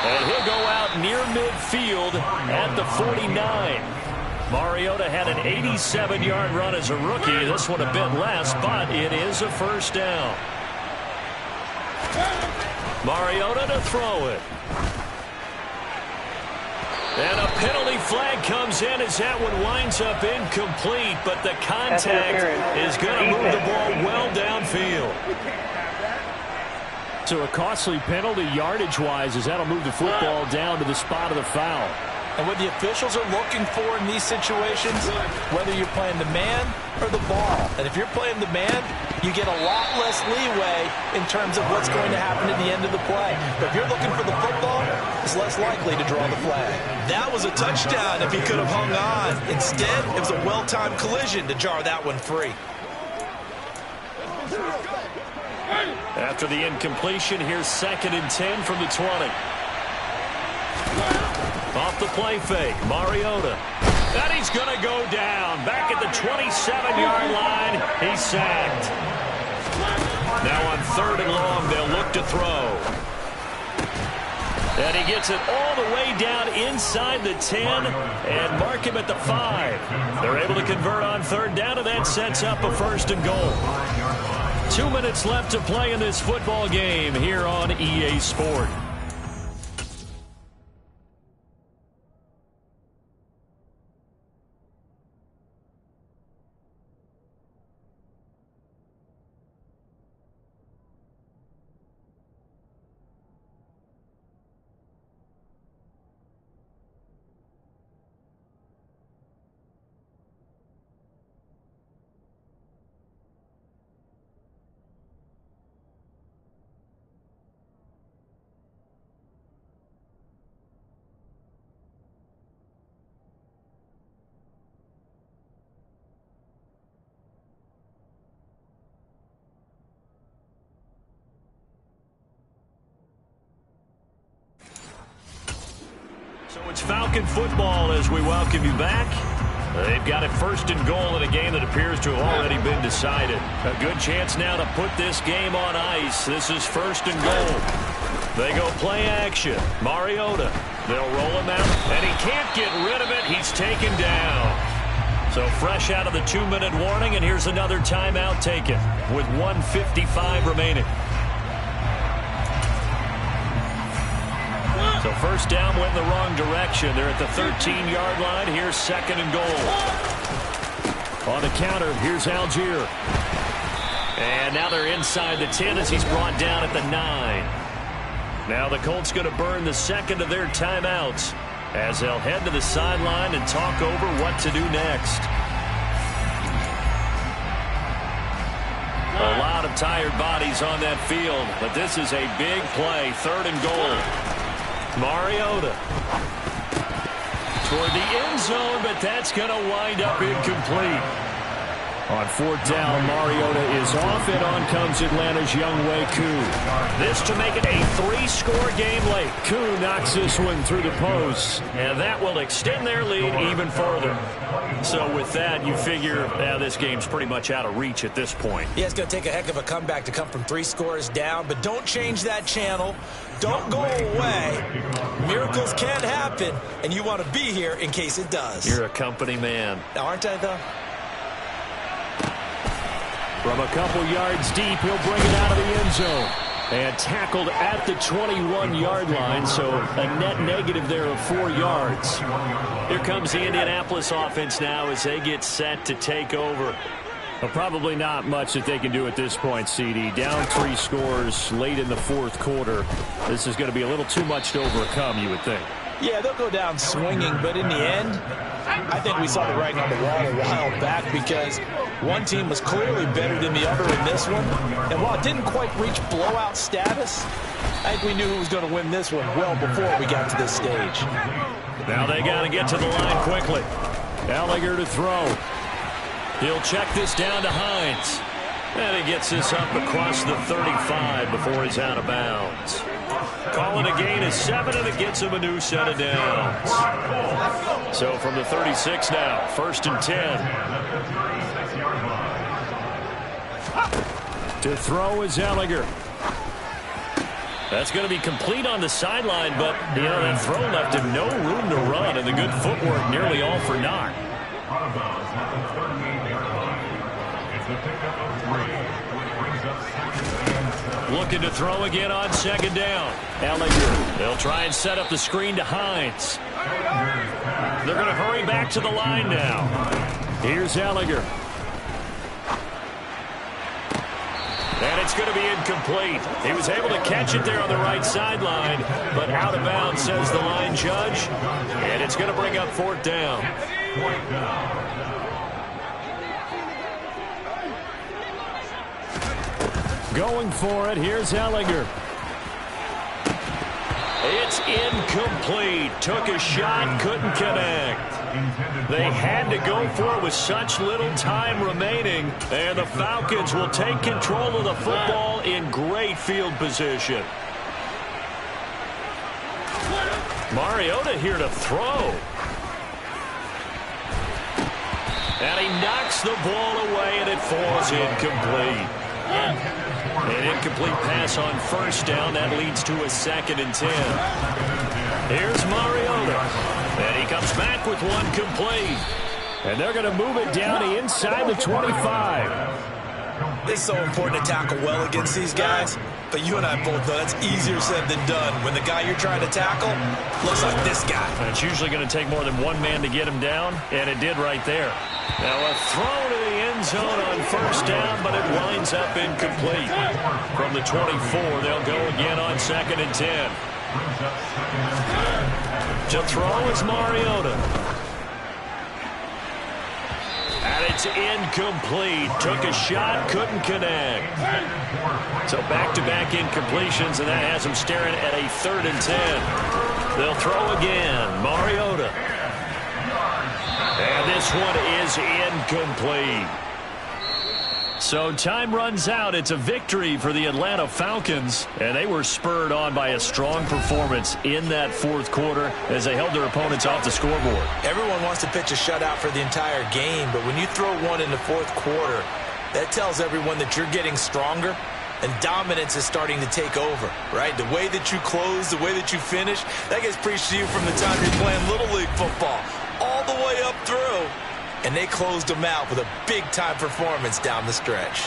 And he'll go out near midfield at the 49. Mariota had an 87-yard run as a rookie. This one a bit less, but it is a 1st down. Mariota to throw it. And a penalty flag comes in as that one winds up incomplete, but the contact is going to move the ball well downfield. So a costly penalty yardage-wise as that'll move the football down to the spot of the foul. And what the officials are looking for in these situations, whether you're playing the man or the ball. And if you're playing the man, you get a lot less leeway in terms of what's going to happen at the end of the play. But if you're looking for the football, it's less likely to draw the flag. That was a touchdown if he could have hung on. Instead, it was a well-timed collision to jar that one free. After the incompletion, here's 2nd and 10 from the 20. Off the play fake, Mariota. And he's going to go down. Back at the 27-yard line, he's sacked. Now on 3rd and long, they'll look to throw. And he gets it all the way down inside the 10 and mark him at the 5. They're able to convert on third down, and that sets up a 1st and goal. 2 minutes left to play in this football game here on EA Sport. So it's Falcon football as we welcome you back. They've got it 1st and goal in a game that appears to have already been decided. A good chance now to put this game on ice. This is 1st and goal. They go play action. Mariota. They'll roll him out, and he can't get rid of it. He's taken down. So fresh out of the 2-minute warning, and here's another timeout taken with 1:55 remaining. So 1st down went in the wrong direction. They're at the 13-yard line. Here's 2nd and goal. On the counter, here's Algier. And now they're inside the 10 as he's brought down at the 9. Now the Colts going to burn the 2nd of their timeouts as they'll head to the sideline and talk over what to do next. A lot of tired bodies on that field, but this is a big play. 3rd and goal. Mariota toward the end zone, but that's going to wind up incomplete. On 4th down, Mariota is off, and on comes Atlanta's Younghoe Koo. This to make it a 3-score game late. Koo knocks this one through the post, and that will extend their lead even further. So with that, you figure this game's pretty much out of reach at this point. Yeah, it's going to take a heck of a comeback to come from 3 scores down, but don't change that channel. Don't go away. Miracles can happen, and you want to be here in case it does. You're a company man. Aren't I, though? From a couple yards deep, he'll bring it out of the end zone. And tackled at the 21-yard line, so a net negative there of 4 yards. Here comes the Indianapolis offense now as they get set to take over. Well, probably not much that they can do at this point, CD. Down 3 scores late in the 4th quarter. This is going to be a little too much to overcome, you would think. Yeah, they'll go down swinging, but in the end, I think we saw the writing on the wall a while back because one team was clearly better than the other in this one. And while it didn't quite reach blowout status, I think we knew who was going to win this one well before we got to this stage. Now they got to get to the line quickly. Allinger to throw. He'll check this down to Hines. And he gets this up across the 35 before he's out of bounds. Calling a gain of 7, and it gets him a new set of downs. So from the 36 now, 1st and 10. To throw is Allinger. That's going to be complete on the sideline, but, that throw left him no room to run, and the good footwork nearly all for naught. Looking to throw again on 2nd down. Allinger. They'll try and set up the screen to Hines. They're going to hurry back to the line now. Here's Allinger. And it's going to be incomplete. He was able to catch it there on the right sideline, but out of bounds, says the line judge. And it's going to bring up 4th down. Going for it. Here's Allinger. It's incomplete. Took a shot, couldn't connect. They had to go for it with such little time remaining, and the Falcons will take control of the football in great field position. Mariota here to throw. And he knocks the ball away, and it falls incomplete. An incomplete pass on first down. That leads to a 2nd and 10. Here's Mariota. And he comes back with one complete. And they're going to move it down to inside the 25. It's so important to tackle well against these guys, but you and I both know that's easier said than done when the guy you're trying to tackle looks like this guy. And it's usually going to take more than one man to get him down, and it did right there. Now a throw to the end zone on first down, but it winds up incomplete. From the 24, they'll go again on 2nd and 10. To throw is Mariota. And it's incomplete. Took a shot, couldn't connect. So back-to-back incompletions, and that has them staring at a 3rd and 10. They'll throw again. Mariota. And this one is incomplete. So time runs out. It's a victory for the Atlanta Falcons, and they were spurred on by a strong performance in that 4th quarter as they held their opponents off the scoreboard. Everyone wants to pitch a shutout for the entire game, but when you throw one in the 4th quarter, that tells everyone that you're getting stronger and dominance is starting to take over, right? The way that you close, the way that you finish, that gets preached to you from the time you're playing Little League football all the way up through. And they closed them out with a big-time performance down the stretch.